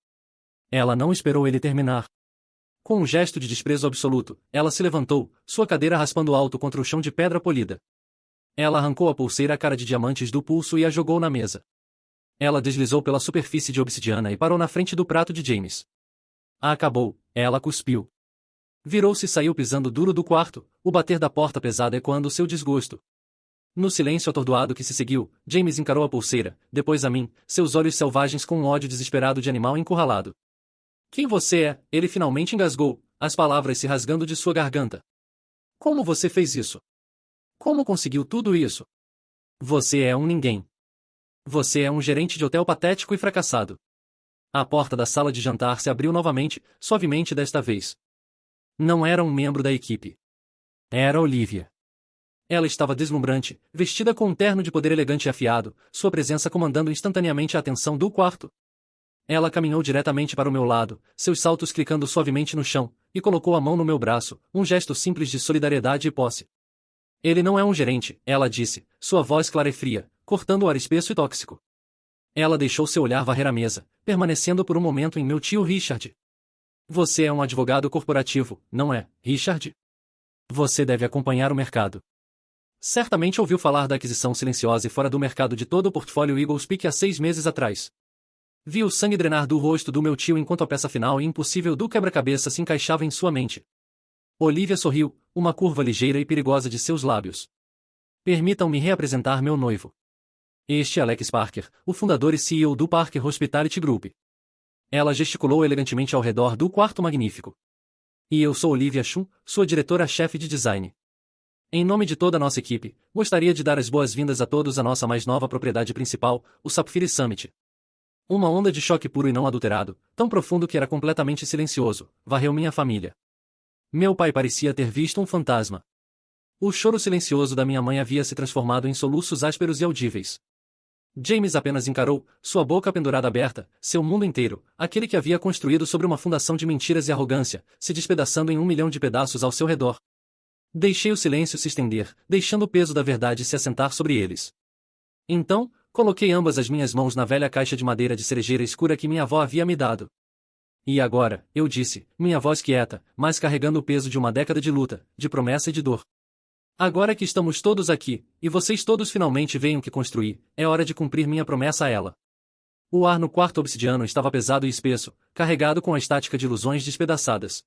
Speaker 1: Ela não esperou ele terminar. Com um gesto de desprezo absoluto, ela se levantou, sua cadeira raspando alto contra o chão de pedra polida. Ela arrancou a pulseira à cara de diamantes do pulso e a jogou na mesa. Ela deslizou pela superfície de obsidiana e parou na frente do prato de James. Acabou, ela cuspiu. Virou-se e saiu pisando duro do quarto, o bater da porta pesada ecoando seu desgosto. No silêncio atordoado que se seguiu, James encarou a pulseira, depois a mim, seus olhos selvagens com um ódio desesperado de animal encurralado. Quem você é? Ele finalmente engasgou, as palavras se rasgando de sua garganta. Como você fez isso? Como conseguiu tudo isso? Você é um ninguém. Você é um gerente de hotel patético e fracassado. A porta da sala de jantar se abriu novamente, suavemente desta vez. Não era um membro da equipe. Era Olivia. Ela estava deslumbrante, vestida com um terno de poder elegante e afiado, sua presença comandando instantaneamente a atenção do quarto. Ela caminhou diretamente para o meu lado, seus saltos clicando suavemente no chão, e colocou a mão no meu braço, um gesto simples de solidariedade e posse. Ele não é um gerente, ela disse, sua voz clara e fria, cortando o ar espesso e tóxico. Ela deixou seu olhar varrer a mesa, permanecendo por um momento em meu tio Richard. Você é um advogado corporativo, não é, Richard? Você deve acompanhar o mercado. Certamente ouviu falar da aquisição silenciosa e fora do mercado de todo o portfólio Eagles Peak há 6 meses atrás. Vi o sangue drenar do rosto do meu tio enquanto a peça final e impossível do quebra-cabeça se encaixava em sua mente. Olivia sorriu, uma curva ligeira e perigosa de seus lábios. Permitam-me reapresentar meu noivo. Este é Alex Parker, o fundador e CEO do Parker Hospitality Group. Ela gesticulou elegantemente ao redor do quarto magnífico. E eu sou Olivia Chun, sua diretora-chefe de design. Em nome de toda a nossa equipe, gostaria de dar as boas-vindas a todos à nossa mais nova propriedade principal, o Sapphire Summit. Uma onda de choque puro e não adulterado, tão profundo que era completamente silencioso, varreu minha família. Meu pai parecia ter visto um fantasma. O choro silencioso da minha mãe havia se transformado em soluços ásperos e audíveis. James apenas encarou, sua boca pendurada aberta, seu mundo inteiro, aquele que havia construído sobre uma fundação de mentiras e arrogância, se despedaçando em 1 milhão de pedaços ao seu redor. Deixei o silêncio se estender, deixando o peso da verdade se assentar sobre eles. Então, coloquei ambas as minhas mãos na velha caixa de madeira de cerejeira escura que minha avó havia me dado. E agora, eu disse, minha voz quieta, mas carregando o peso de uma década de luta, de promessa e de dor. Agora que estamos todos aqui, e vocês todos finalmente veem o que construí, é hora de cumprir minha promessa a ela. O ar no quarto obsidiano estava pesado e espesso, carregado com a estática de ilusões despedaçadas.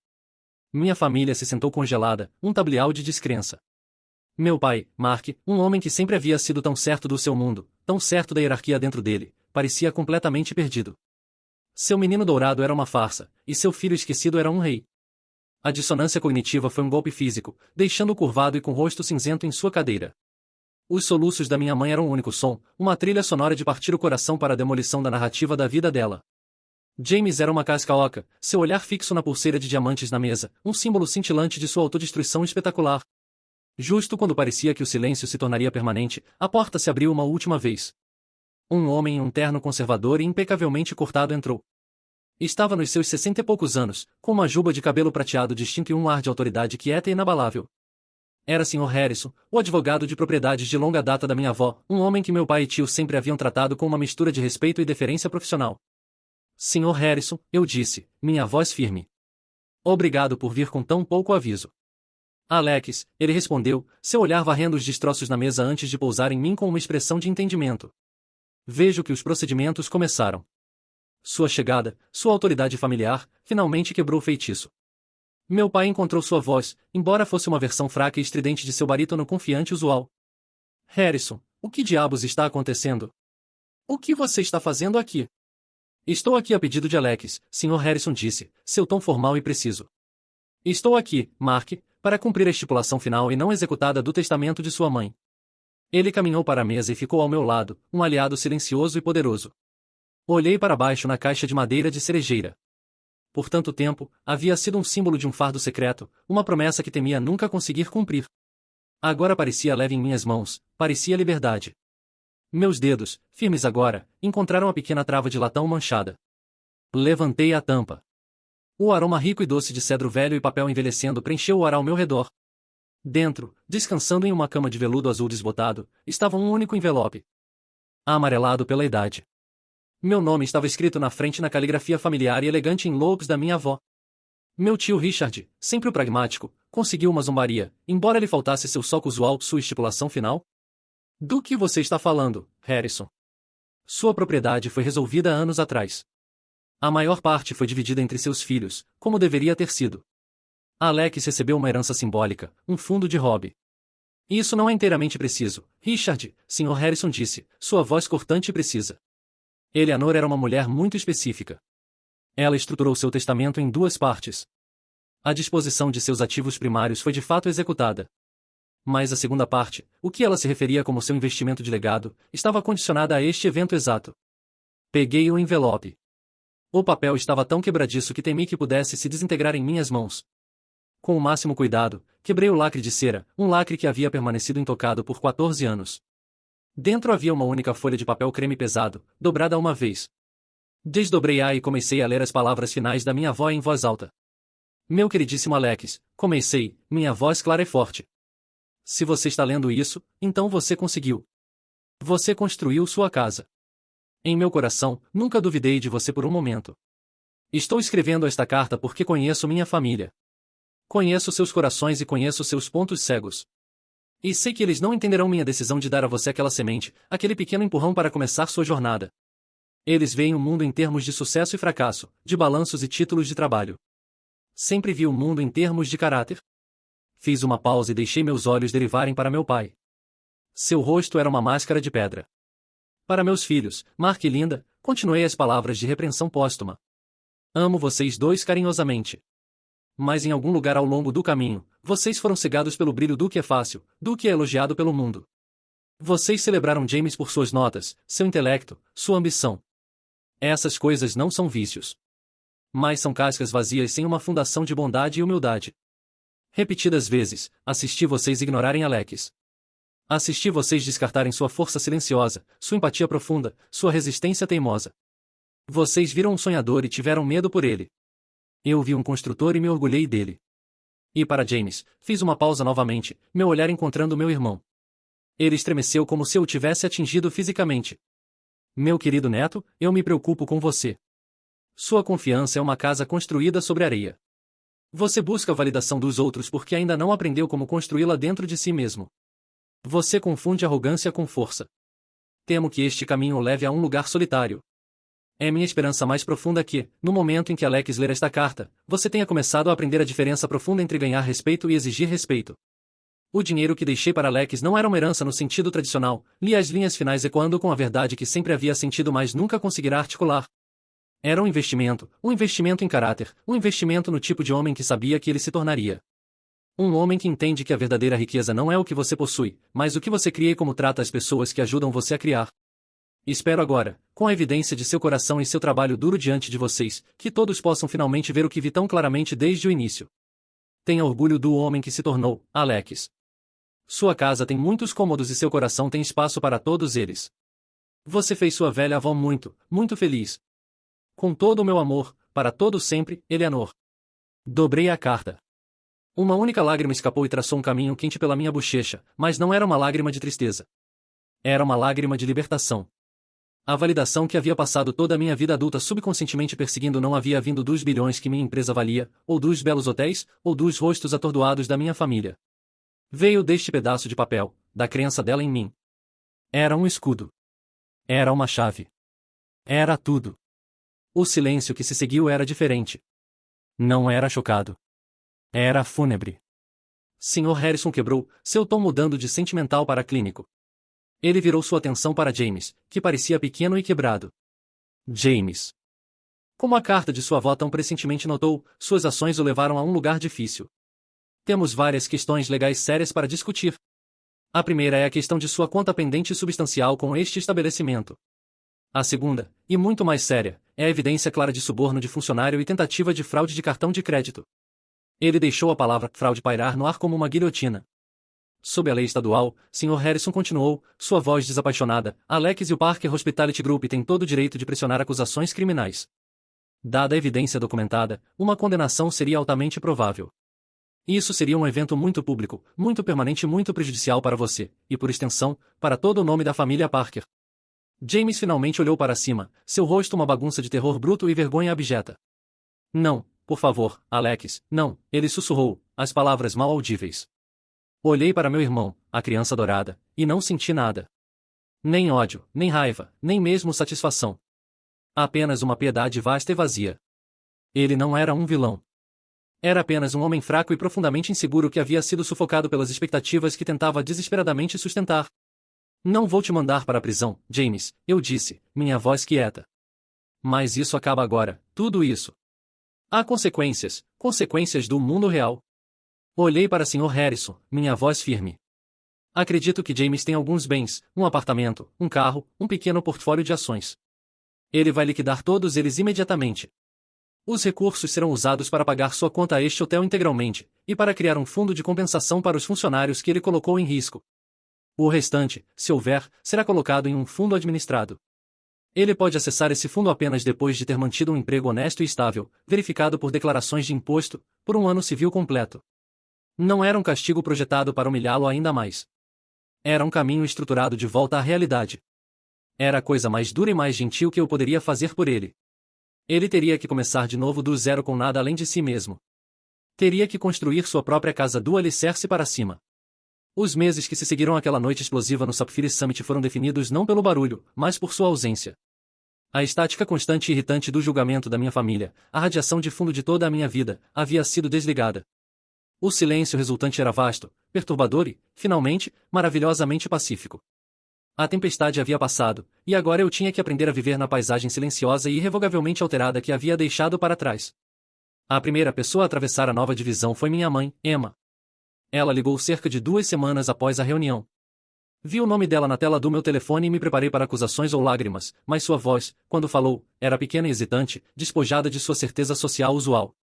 Speaker 1: Minha família se sentou congelada, um tablial de descrença. Meu pai, Mark, um homem que sempre havia sido tão certo do seu mundo, tão certo da hierarquia dentro dele, parecia completamente perdido. Seu menino dourado era uma farsa, e seu filho esquecido era um rei. A dissonância cognitiva foi um golpe físico, deixando-o curvado e com o rosto cinzento em sua cadeira. Os soluços da minha mãe eram um único som, uma trilha sonora de partir o coração para a demolição da narrativa da vida dela. James era uma casca oca, seu olhar fixo na pulseira de diamantes na mesa, um símbolo cintilante de sua autodestruição espetacular. Justo quando parecia que o silêncio se tornaria permanente, a porta se abriu uma última vez. Um homem em um terno conservador e impecavelmente cortado entrou. Estava nos seus 60 e poucos anos, com uma juba de cabelo prateado distinto e um ar de autoridade quieta e inabalável. Era Sr. Harrison, o advogado de propriedades de longa data da minha avó, um homem que meu pai e tio sempre haviam tratado com uma mistura de respeito e deferência profissional. Sr. Harrison, eu disse, minha voz firme. Obrigado por vir com tão pouco aviso. Alex, ele respondeu, seu olhar varrendo os destroços na mesa antes de pousar em mim com uma expressão de entendimento. Vejo que os procedimentos começaram. Sua chegada, sua autoridade familiar, finalmente quebrou o feitiço. Meu pai encontrou sua voz, embora fosse uma versão fraca e estridente de seu barítono confiante usual. Harrison, o que diabos está acontecendo? O que você está fazendo aqui? Estou aqui a pedido de Alex, Sr. Harrison disse, seu tom formal e preciso. Estou aqui, Mark, para cumprir a estipulação final e não executada do testamento de sua mãe. Ele caminhou para a mesa e ficou ao meu lado, um aliado silencioso e poderoso. Olhei para baixo na caixa de madeira de cerejeira. Por tanto tempo, havia sido um símbolo de um fardo secreto, uma promessa que temia nunca conseguir cumprir. Agora parecia leve em minhas mãos, parecia liberdade. Meus dedos, firmes agora, encontraram a pequena trava de latão manchada. Levantei a tampa. O aroma rico e doce de cedro velho e papel envelhecendo preencheu o ar ao meu redor. Dentro, descansando em uma cama de veludo azul desbotado, estava um único envelope. Amarelado pela idade. Meu nome estava escrito na frente na caligrafia familiar e elegante em loucos da minha avó. Meu tio Richard, sempre o pragmático, conseguiu uma zombaria, embora lhe faltasse seu soco usual, sua estipulação final. Do que você está falando, Harrison? Sua propriedade foi resolvida há anos atrás. A maior parte foi dividida entre seus filhos, como deveria ter sido. Alex recebeu uma herança simbólica, um fundo de hobby. Isso não é inteiramente preciso, Richard, Sr. Harrison disse, sua voz cortante e precisa. Eleanor era uma mulher muito específica. Ela estruturou seu testamento em 2 partes. A disposição de seus ativos primários foi de fato executada. Mas a segunda parte, o que ela se referia como seu investimento de legado, estava condicionada a este evento exato. Peguei o envelope. O papel estava tão quebradiço que temi que pudesse se desintegrar em minhas mãos. Com o máximo cuidado, quebrei o lacre de cera, um lacre que havia permanecido intocado por 14 anos. Dentro havia uma única folha de papel creme pesado, dobrada uma vez. Desdobrei-a e comecei a ler as palavras finais da minha avó em voz alta. Meu queridíssimo Alex, comecei, minha voz clara e forte. Se você está lendo isso, então você conseguiu. Você construiu sua casa. Em meu coração, nunca duvidei de você por um momento. Estou escrevendo esta carta porque conheço minha família. Conheço seus corações e conheço seus pontos cegos. E sei que eles não entenderão minha decisão de dar a você aquela semente, aquele pequeno empurrão para começar sua jornada. Eles veem o mundo em termos de sucesso e fracasso, de balanços e títulos de trabalho. Sempre vi o mundo em termos de caráter. Fiz uma pausa e deixei meus olhos derivarem para meu pai. Seu rosto era uma máscara de pedra. Para meus filhos, Mark e Linda, continuei as palavras de repreensão póstuma. Amo vocês dois carinhosamente. Mas em algum lugar ao longo do caminho, vocês foram cegados pelo brilho do que é fácil, do que é elogiado pelo mundo. Vocês celebraram James por suas notas, seu intelecto, sua ambição. Essas coisas não são vícios. Mas são cascas vazias sem uma fundação de bondade e humildade. Repetidas vezes, assisti vocês ignorarem Alex. Assisti vocês descartarem sua força silenciosa, sua empatia profunda, sua resistência teimosa. Vocês viram um sonhador e tiveram medo por ele. Eu vi um construtor e me orgulhei dele. E para James, fiz uma pausa novamente, meu olhar encontrando meu irmão. Ele estremeceu como se eu o tivesse atingido fisicamente. Meu querido neto, eu me preocupo com você. Sua confiança é uma casa construída sobre areia. Você busca a validação dos outros porque ainda não aprendeu como construí-la dentro de si mesmo. Você confunde arrogância com força. Temo que este caminho o leve a um lugar solitário. É minha esperança mais profunda que, no momento em que Alex ler esta carta, você tenha começado a aprender a diferença profunda entre ganhar respeito e exigir respeito. O dinheiro que deixei para Alex não era uma herança no sentido tradicional, li as linhas finais ecoando com a verdade que sempre havia sentido mas nunca conseguirá articular. Era um investimento em caráter, um investimento no tipo de homem que sabia que ele se tornaria. Um homem que entende que a verdadeira riqueza não é o que você possui, mas o que você cria e como trata as pessoas que ajudam você a criar. Espero agora, com a evidência de seu coração e seu trabalho duro diante de vocês, que todos possam finalmente ver o que vi tão claramente desde o início. Tenha orgulho do homem que se tornou, Alex. Sua casa tem muitos cômodos e seu coração tem espaço para todos eles. Você fez sua velha avó muito, muito feliz. Com todo o meu amor, para todo sempre, Eleanor. Dobrei a carta. Uma única lágrima escapou e traçou um caminho quente pela minha bochecha, mas não era uma lágrima de tristeza. Era uma lágrima de libertação. A validação que havia passado toda a minha vida adulta subconscientemente perseguindo não havia vindo dos bilhões que minha empresa valia, ou dos belos hotéis, ou dos rostos atordoados da minha família. Veio deste pedaço de papel, da crença dela em mim. Era um escudo. Era uma chave. Era tudo. O silêncio que se seguiu era diferente. Não era chocado. Era fúnebre. Sr. Harrison quebrou, seu tom mudando de sentimental para clínico. Ele virou sua atenção para James, que parecia pequeno e quebrado. James. Como a carta de sua avó tão presentemente notou, suas ações o levaram a um lugar difícil. Temos várias questões legais sérias para discutir. A primeira é a questão de sua conta pendente substancial com este estabelecimento. A segunda, e muito mais séria, é a evidência clara de suborno de funcionário e tentativa de fraude de cartão de crédito. Ele deixou a palavra fraude pairar no ar como uma guilhotina. Sob a lei estadual, Sr. Harrison continuou, sua voz desapaixonada, Alex e o Parker Hospitality Group têm todo o direito de pressionar acusações criminais. Dada a evidência documentada, uma condenação seria altamente provável. Isso seria um evento muito público, muito permanente e muito prejudicial para você, e por extensão, para todo o nome da família Parker. James finalmente olhou para cima, seu rosto uma bagunça de terror bruto e vergonha abjeta. Não, por favor, Alex, não, ele sussurrou, as palavras mal audíveis. Olhei para meu irmão, a criança dourada, e não senti nada. Nem ódio, nem raiva, nem mesmo satisfação. Apenas uma piedade vasta e vazia. Ele não era um vilão. Era apenas um homem fraco e profundamente inseguro que havia sido sufocado pelas expectativas que tentava desesperadamente sustentar. Não vou te mandar para a prisão, James, eu disse, minha voz quieta. Mas isso acaba agora, tudo isso. Há consequências do mundo real. Olhei para Sr. Harrison, minha voz firme. Acredito que James tem alguns bens, um apartamento, um carro, um pequeno portfólio de ações. Ele vai liquidar todos eles imediatamente. Os recursos serão usados para pagar sua conta a este hotel integralmente, e para criar um fundo de compensação para os funcionários que ele colocou em risco. O restante, se houver, será colocado em um fundo administrado. Ele pode acessar esse fundo apenas depois de ter mantido um emprego honesto e estável, verificado por declarações de imposto, por um ano civil completo. Não era um castigo projetado para humilhá-lo ainda mais. Era um caminho estruturado de volta à realidade. Era a coisa mais dura e mais gentil que eu poderia fazer por ele. Ele teria que começar de novo do zero com nada além de si mesmo. Teria que construir sua própria casa do alicerce para cima. Os meses que se seguiram àquela noite explosiva no Sapphire Summit foram definidos não pelo barulho, mas por sua ausência. A estática constante e irritante do julgamento da minha família, a radiação de fundo de toda a minha vida, havia sido desligada. O silêncio resultante era vasto, perturbador e, finalmente, maravilhosamente pacífico. A tempestade havia passado, e agora eu tinha que aprender a viver na paisagem silenciosa e irrevogavelmente alterada que havia deixado para trás. A primeira pessoa a atravessar a nova divisão foi minha mãe, Emma. Ela ligou cerca de 2 semanas após a reunião. Vi o nome dela na tela do meu telefone e me preparei para acusações ou lágrimas, mas sua voz, quando falou, era pequena e hesitante, despojada de sua certeza social usual.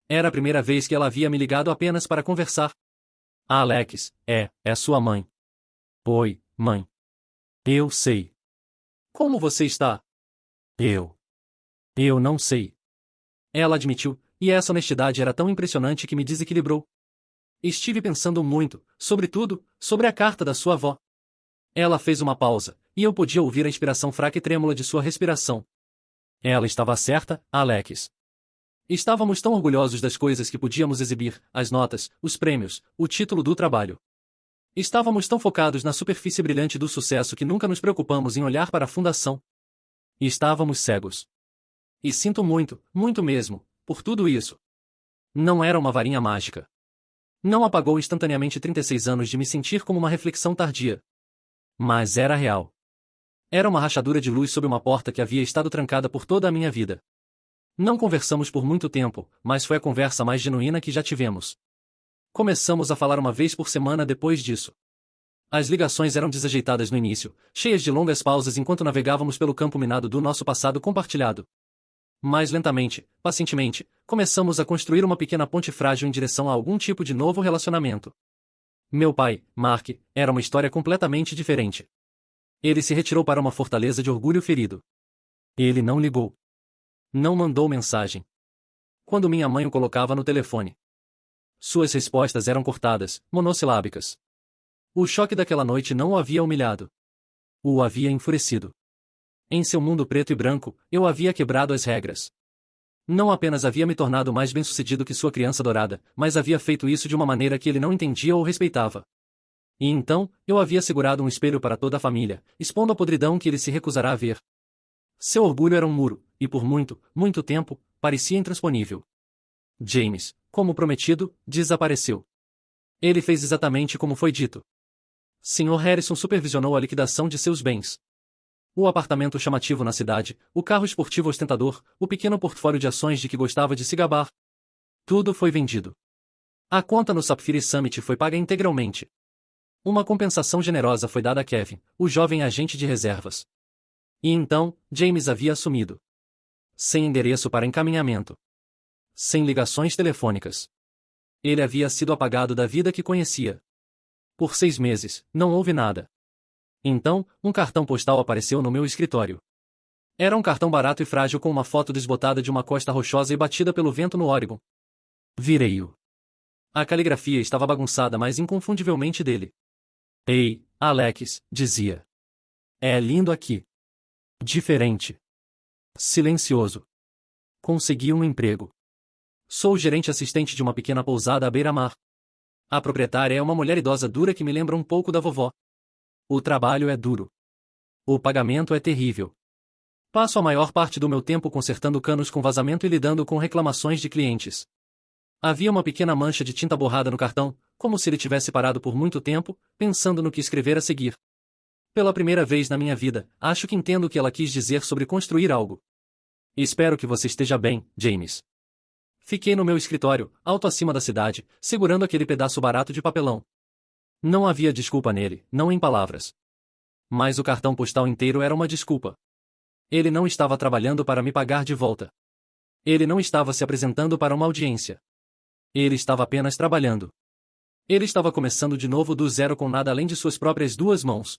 Speaker 1: Era a primeira vez que ela havia me ligado apenas para conversar. Alex, é sua mãe. Oi, mãe. Eu sei. Como você está? Eu não sei. Ela admitiu, e essa honestidade era tão impressionante que me desequilibrou. Estive pensando muito, sobretudo, sobre a carta da sua avó. Ela fez uma pausa, e eu podia ouvir a inspiração fraca e trêmula de sua respiração. Ela estava certa, Alex. Estávamos tão orgulhosos das coisas que podíamos exibir, as notas, os prêmios, o título do trabalho. Estávamos tão focados na superfície brilhante do sucesso que nunca nos preocupamos em olhar para a fundação. Estávamos cegos. E sinto muito, muito mesmo, por tudo isso. Não era uma varinha mágica. Não apagou instantaneamente 36 anos de me sentir como uma reflexão tardia. Mas era real. Era uma rachadura de luz sob uma porta que havia estado trancada por toda a minha vida. Não conversamos por muito tempo, mas foi a conversa mais genuína que já tivemos. Começamos a falar uma vez por semana depois disso. As ligações eram desajeitadas no início, cheias de longas pausas enquanto navegávamos pelo campo minado do nosso passado compartilhado. Mais lentamente, pacientemente, começamos a construir uma pequena ponte frágil em direção a algum tipo de novo relacionamento. Meu pai, Mark, era uma história completamente diferente. Ele se retirou para uma fortaleza de orgulho ferido. Ele não ligou. Não mandou mensagem. Quando minha mãe o colocava no telefone, suas respostas eram cortadas, monossilábicas. O choque daquela noite não o havia humilhado. O havia enfurecido. Em seu mundo preto e branco, eu havia quebrado as regras. Não apenas havia me tornado mais bem-sucedido que sua criança dourada, mas havia feito isso de uma maneira que ele não entendia ou respeitava. E então, eu havia segurado um espelho para toda a família, expondo a podridão que ele se recusará a ver. Seu orgulho era um muro, e por muito, muito tempo, parecia intransponível. James, como prometido, desapareceu. Ele fez exatamente como foi dito. Sr. Harrison supervisionou a liquidação de seus bens. O apartamento chamativo na cidade, o carro esportivo ostentador, o pequeno portfólio de ações de que gostava de se gabar. Tudo foi vendido. A conta no Sapphire Summit foi paga integralmente. Uma compensação generosa foi dada a Kevin, o jovem agente de reservas. E então, James havia assumido. Sem endereço para encaminhamento. Sem ligações telefônicas. Ele havia sido apagado da vida que conhecia. Por 6 meses, não houve nada. Então, um cartão postal apareceu no meu escritório. Era um cartão barato e frágil com uma foto desbotada de uma costa rochosa e batida pelo vento no Oregon. Virei-o. A caligrafia estava bagunçada, mas inconfundivelmente dele. Ei, Alex, dizia. É lindo aqui. Diferente. Silencioso. Consegui um emprego. Sou o gerente assistente de uma pequena pousada à beira-mar. A proprietária é uma mulher idosa dura que me lembra um pouco da vovó. O trabalho é duro. O pagamento é terrível. Passo a maior parte do meu tempo consertando canos com vazamento e lidando com reclamações de clientes. Havia uma pequena mancha de tinta borrada no cartão, como se ele tivesse parado por muito tempo, pensando no que escrever a seguir. Pela primeira vez na minha vida, acho que entendo o que ela quis dizer sobre construir algo. Espero que você esteja bem, James. Fiquei no meu escritório, alto acima da cidade, segurando aquele pedaço barato de papelão. Não havia desculpa nele, não em palavras. Mas o cartão postal inteiro era uma desculpa. Ele não estava trabalhando para me pagar de volta. Ele não estava se apresentando para uma audiência. Ele estava apenas trabalhando. Ele estava começando de novo do zero com nada além de suas próprias 2 mãos.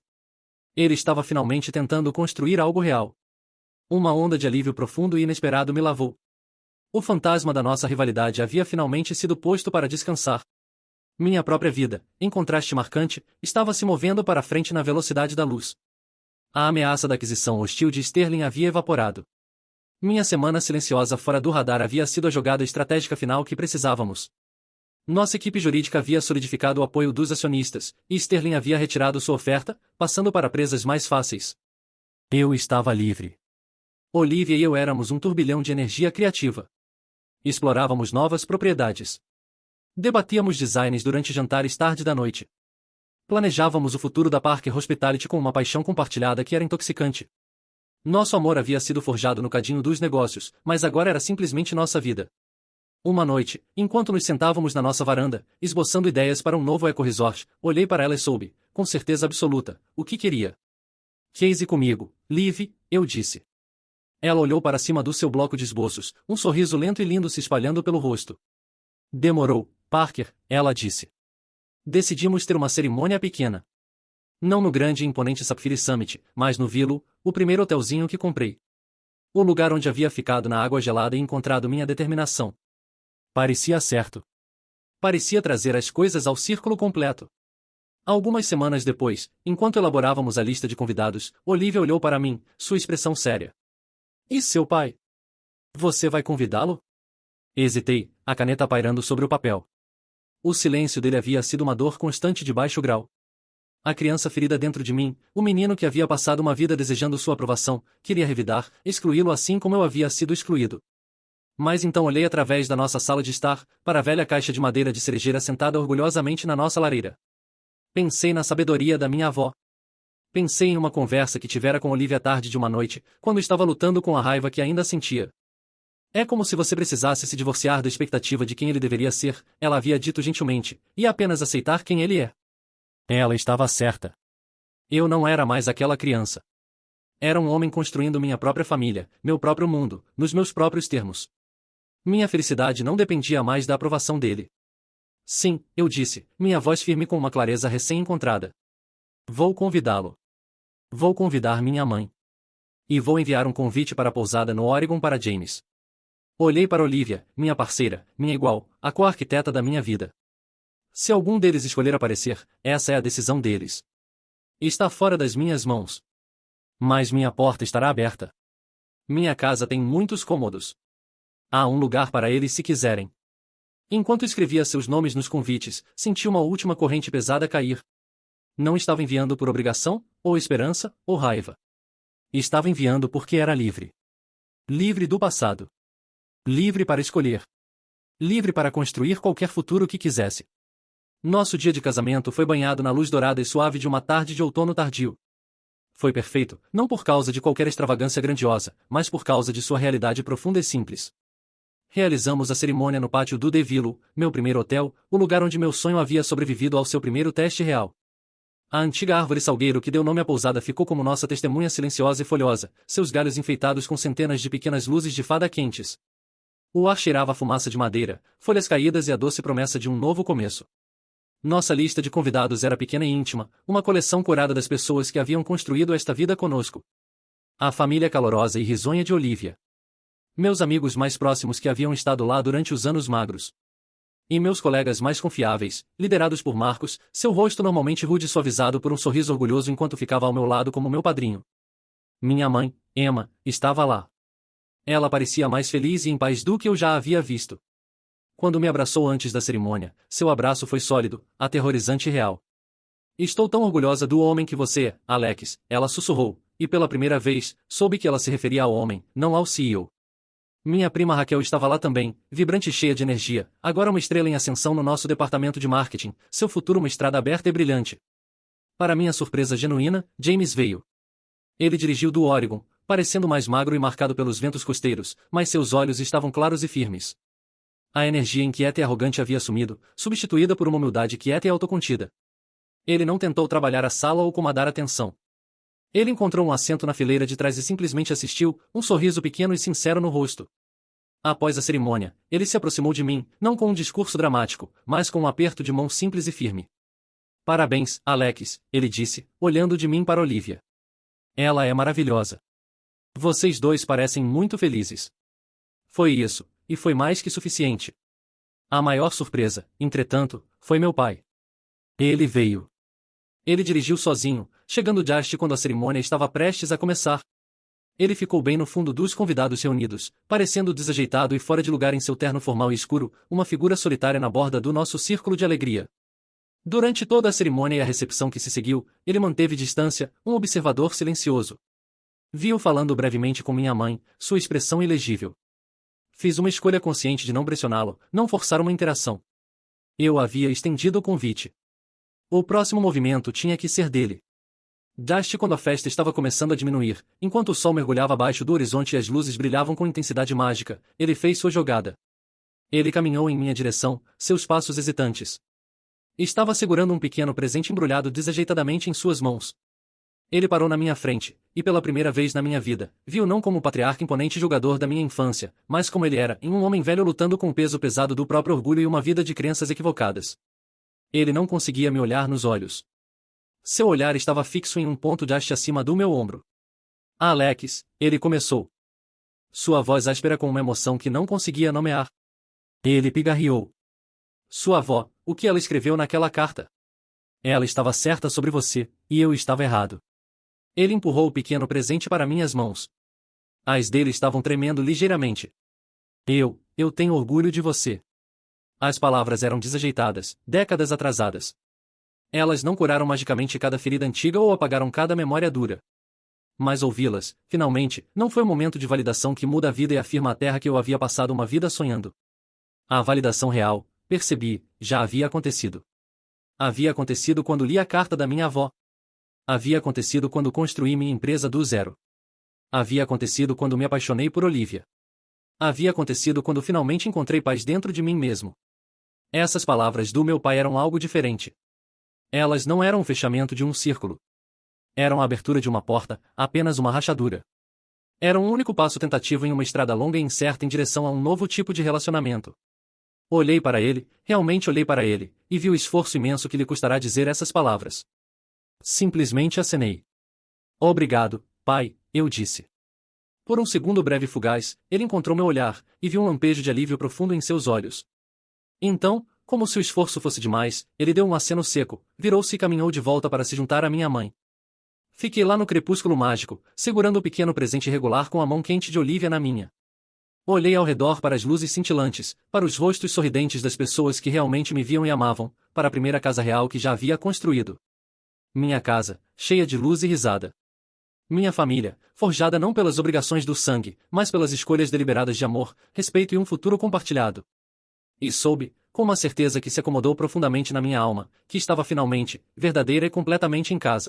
Speaker 1: Ele estava finalmente tentando construir algo real. Uma onda de alívio profundo e inesperado me lavou. O fantasma da nossa rivalidade havia finalmente sido posto para descansar. Minha própria vida, em contraste marcante, estava se movendo para frente na velocidade da luz. A ameaça da aquisição hostil de Sterling havia evaporado. Minha semana silenciosa fora do radar havia sido a jogada estratégica final que precisávamos. Nossa equipe jurídica havia solidificado o apoio dos acionistas, e Sterling havia retirado sua oferta, passando para presas mais fáceis. Eu estava livre. Olivia e eu éramos um turbilhão de energia criativa. Explorávamos novas propriedades. Debatíamos designs durante jantares tarde da noite. Planejávamos o futuro da Parker Hospitality com uma paixão compartilhada que era intoxicante. Nosso amor havia sido forjado no cadinho dos negócios, mas agora era simplesmente nossa vida. Uma noite, enquanto nos sentávamos na nossa varanda, esboçando ideias para um novo eco-resort, olhei para ela e soube, com certeza absoluta, o que queria. Case comigo, Liv, eu disse. Ela olhou para cima do seu bloco de esboços, um sorriso lento e lindo se espalhando pelo rosto. Demorou, Parker, ela disse. Decidimos ter uma cerimônia pequena. Não no grande e imponente Sapphire Summit, mas no Vilo, o primeiro hotelzinho que comprei. O lugar onde havia ficado na água gelada e encontrado minha determinação. Parecia certo. Parecia trazer as coisas ao círculo completo. Algumas semanas depois, enquanto elaborávamos a lista de convidados, Olivia olhou para mim, sua expressão séria. E seu pai? Você vai convidá-lo? Hesitei, a caneta pairando sobre o papel. O silêncio dele havia sido uma dor constante de baixo grau. A criança ferida dentro de mim, o menino que havia passado uma vida desejando sua aprovação, queria revidar, excluí-lo assim como eu havia sido excluído. Mas então olhei através da nossa sala de estar, para a velha caixa de madeira de cerejeira sentada orgulhosamente na nossa lareira. Pensei na sabedoria da minha avó. Pensei em uma conversa que tivera com Olivia tarde de uma noite, quando estava lutando com a raiva que ainda sentia. É como se você precisasse se divorciar da expectativa de quem ele deveria ser, ela havia dito gentilmente, e apenas aceitar quem ele é. Ela estava certa. Eu não era mais aquela criança. Era um homem construindo minha própria família, meu próprio mundo, nos meus próprios termos. Minha felicidade não dependia mais da aprovação dele. Sim, eu disse, minha voz firme com uma clareza recém-encontrada. Vou convidá-lo. Vou convidar minha mãe. E vou enviar um convite para a pousada no Oregon para James. Olhei para Olivia, minha parceira, minha igual, a co-arquiteta da minha vida. Se algum deles escolher aparecer, essa é a decisão deles. Está fora das minhas mãos. Mas minha porta estará aberta. Minha casa tem muitos cômodos. Há um lugar para eles se quiserem. Enquanto escrevia seus nomes nos convites, senti uma última corrente pesada cair. Não estava enviando por obrigação, ou esperança, ou raiva. Estava enviando porque era livre. Livre do passado. Livre para escolher. Livre para construir qualquer futuro que quisesse. Nosso dia de casamento foi banhado na luz dourada e suave de uma tarde de outono tardio. Foi perfeito, não por causa de qualquer extravagância grandiosa, mas por causa de sua realidade profunda e simples. Realizamos a cerimônia no pátio do The Vilo, meu primeiro hotel, o lugar onde meu sonho havia sobrevivido ao seu primeiro teste real. A antiga árvore salgueiro que deu nome à pousada ficou como nossa testemunha silenciosa e folhosa, seus galhos enfeitados com centenas de pequenas luzes de fada quentes. O ar cheirava a fumaça de madeira, folhas caídas e a doce promessa de um novo começo. Nossa lista de convidados era pequena e íntima, uma coleção curada das pessoas que haviam construído esta vida conosco. A família calorosa e risonha de Olivia. Meus amigos mais próximos que haviam estado lá durante os anos magros. E meus colegas mais confiáveis, liderados por Marcos, seu rosto normalmente rude e suavizado por um sorriso orgulhoso enquanto ficava ao meu lado como meu padrinho. Minha mãe, Emma, estava lá. Ela parecia mais feliz e em paz do que eu já havia visto. Quando me abraçou antes da cerimônia, seu abraço foi sólido, aterrorizante e real. Estou tão orgulhosa do homem que você é, Alex, ela sussurrou, e pela primeira vez, soube que ela se referia ao homem, não ao CEO. Minha prima Raquel estava lá também, vibrante e cheia de energia, agora uma estrela em ascensão no nosso departamento de marketing, seu futuro uma estrada aberta e brilhante. Para minha surpresa genuína, James veio. Ele dirigiu do Oregon, parecendo mais magro e marcado pelos ventos costeiros, mas seus olhos estavam claros e firmes. A energia inquieta e arrogante havia sumido, substituída por uma humildade quieta e autocontida. Ele não tentou trabalhar a sala ou comandar a atenção. Ele encontrou um assento na fileira de trás e simplesmente assistiu, um sorriso pequeno e sincero no rosto. Após a cerimônia, ele se aproximou de mim, não com um discurso dramático, mas com um aperto de mão simples e firme. Parabéns, Alex, ele disse, olhando de mim para Olivia. Ela é maravilhosa. Vocês dois parecem muito felizes. Foi isso, e foi mais que suficiente. A maior surpresa, entretanto, foi meu pai. Ele veio. Ele dirigiu sozinho, chegando just quando a cerimônia estava prestes a começar. Ele ficou bem no fundo dos convidados reunidos, parecendo desajeitado e fora de lugar em seu terno formal e escuro, uma figura solitária na borda do nosso círculo de alegria. Durante toda a cerimônia e a recepção que se seguiu, ele manteve distância, um observador silencioso. Vi-o falando brevemente com minha mãe, sua expressão ilegível. Fiz uma escolha consciente de não pressioná-lo, não forçar uma interação. Eu havia estendido o convite. O próximo movimento tinha que ser dele. Just quando a festa estava começando a diminuir, enquanto o sol mergulhava abaixo do horizonte e as luzes brilhavam com intensidade mágica, ele fez sua jogada. Ele caminhou em minha direção, seus passos hesitantes. Estava segurando um pequeno presente embrulhado desajeitadamente em suas mãos. Ele parou na minha frente, e pela primeira vez na minha vida, vi-o não como o patriarca imponente julgador da minha infância, mas como ele era, em um homem velho lutando com o peso pesado do próprio orgulho e uma vida de crenças equivocadas. Ele não conseguia me olhar nos olhos. Seu olhar estava fixo em um ponto de haste acima do meu ombro. Alex, ele começou. Sua voz áspera com uma emoção que não conseguia nomear. Ele pigarreou. Sua avó, o que ela escreveu naquela carta? Ela estava certa sobre você, e eu estava errado. Ele empurrou o pequeno presente para minhas mãos. As dele estavam tremendo ligeiramente. Eu tenho orgulho de você. As palavras eram desajeitadas, décadas atrasadas. Elas não curaram magicamente cada ferida antiga ou apagaram cada memória dura. Mas ouvi-las, finalmente, não foi o momento de validação que muda a vida e afirma à Terra que eu havia passado uma vida sonhando. A validação real, percebi, já havia acontecido. Havia acontecido quando li a carta da minha avó. Havia acontecido quando construí minha empresa do zero. Havia acontecido quando me apaixonei por Olivia. Havia acontecido quando finalmente encontrei paz dentro de mim mesmo. Essas palavras do meu pai eram algo diferente. Elas não eram o fechamento de um círculo. Eram a abertura de uma porta, apenas uma rachadura. Era um único passo tentativo em uma estrada longa e incerta em direção a um novo tipo de relacionamento. Olhei para ele, realmente olhei para ele, e vi o esforço imenso que lhe custará dizer essas palavras. Simplesmente acenei. Obrigado, pai, eu disse. Por um segundo breve e fugaz, ele encontrou meu olhar, e vi um lampejo de alívio profundo em seus olhos. Então, como se o esforço fosse demais, ele deu um aceno seco, virou-se e caminhou de volta para se juntar à minha mãe. Fiquei lá no crepúsculo mágico, segurando o pequeno presente irregular com a mão quente de Olivia na minha. Olhei ao redor para as luzes cintilantes, para os rostos sorridentes das pessoas que realmente me viam e amavam, para a primeira casa real que já havia construído. Minha casa, cheia de luz e risada. Minha família, forjada não pelas obrigações do sangue, mas pelas escolhas deliberadas de amor, respeito e um futuro compartilhado. E soube, com uma certeza que se acomodou profundamente na minha alma, que estava finalmente, verdadeira e completamente em casa.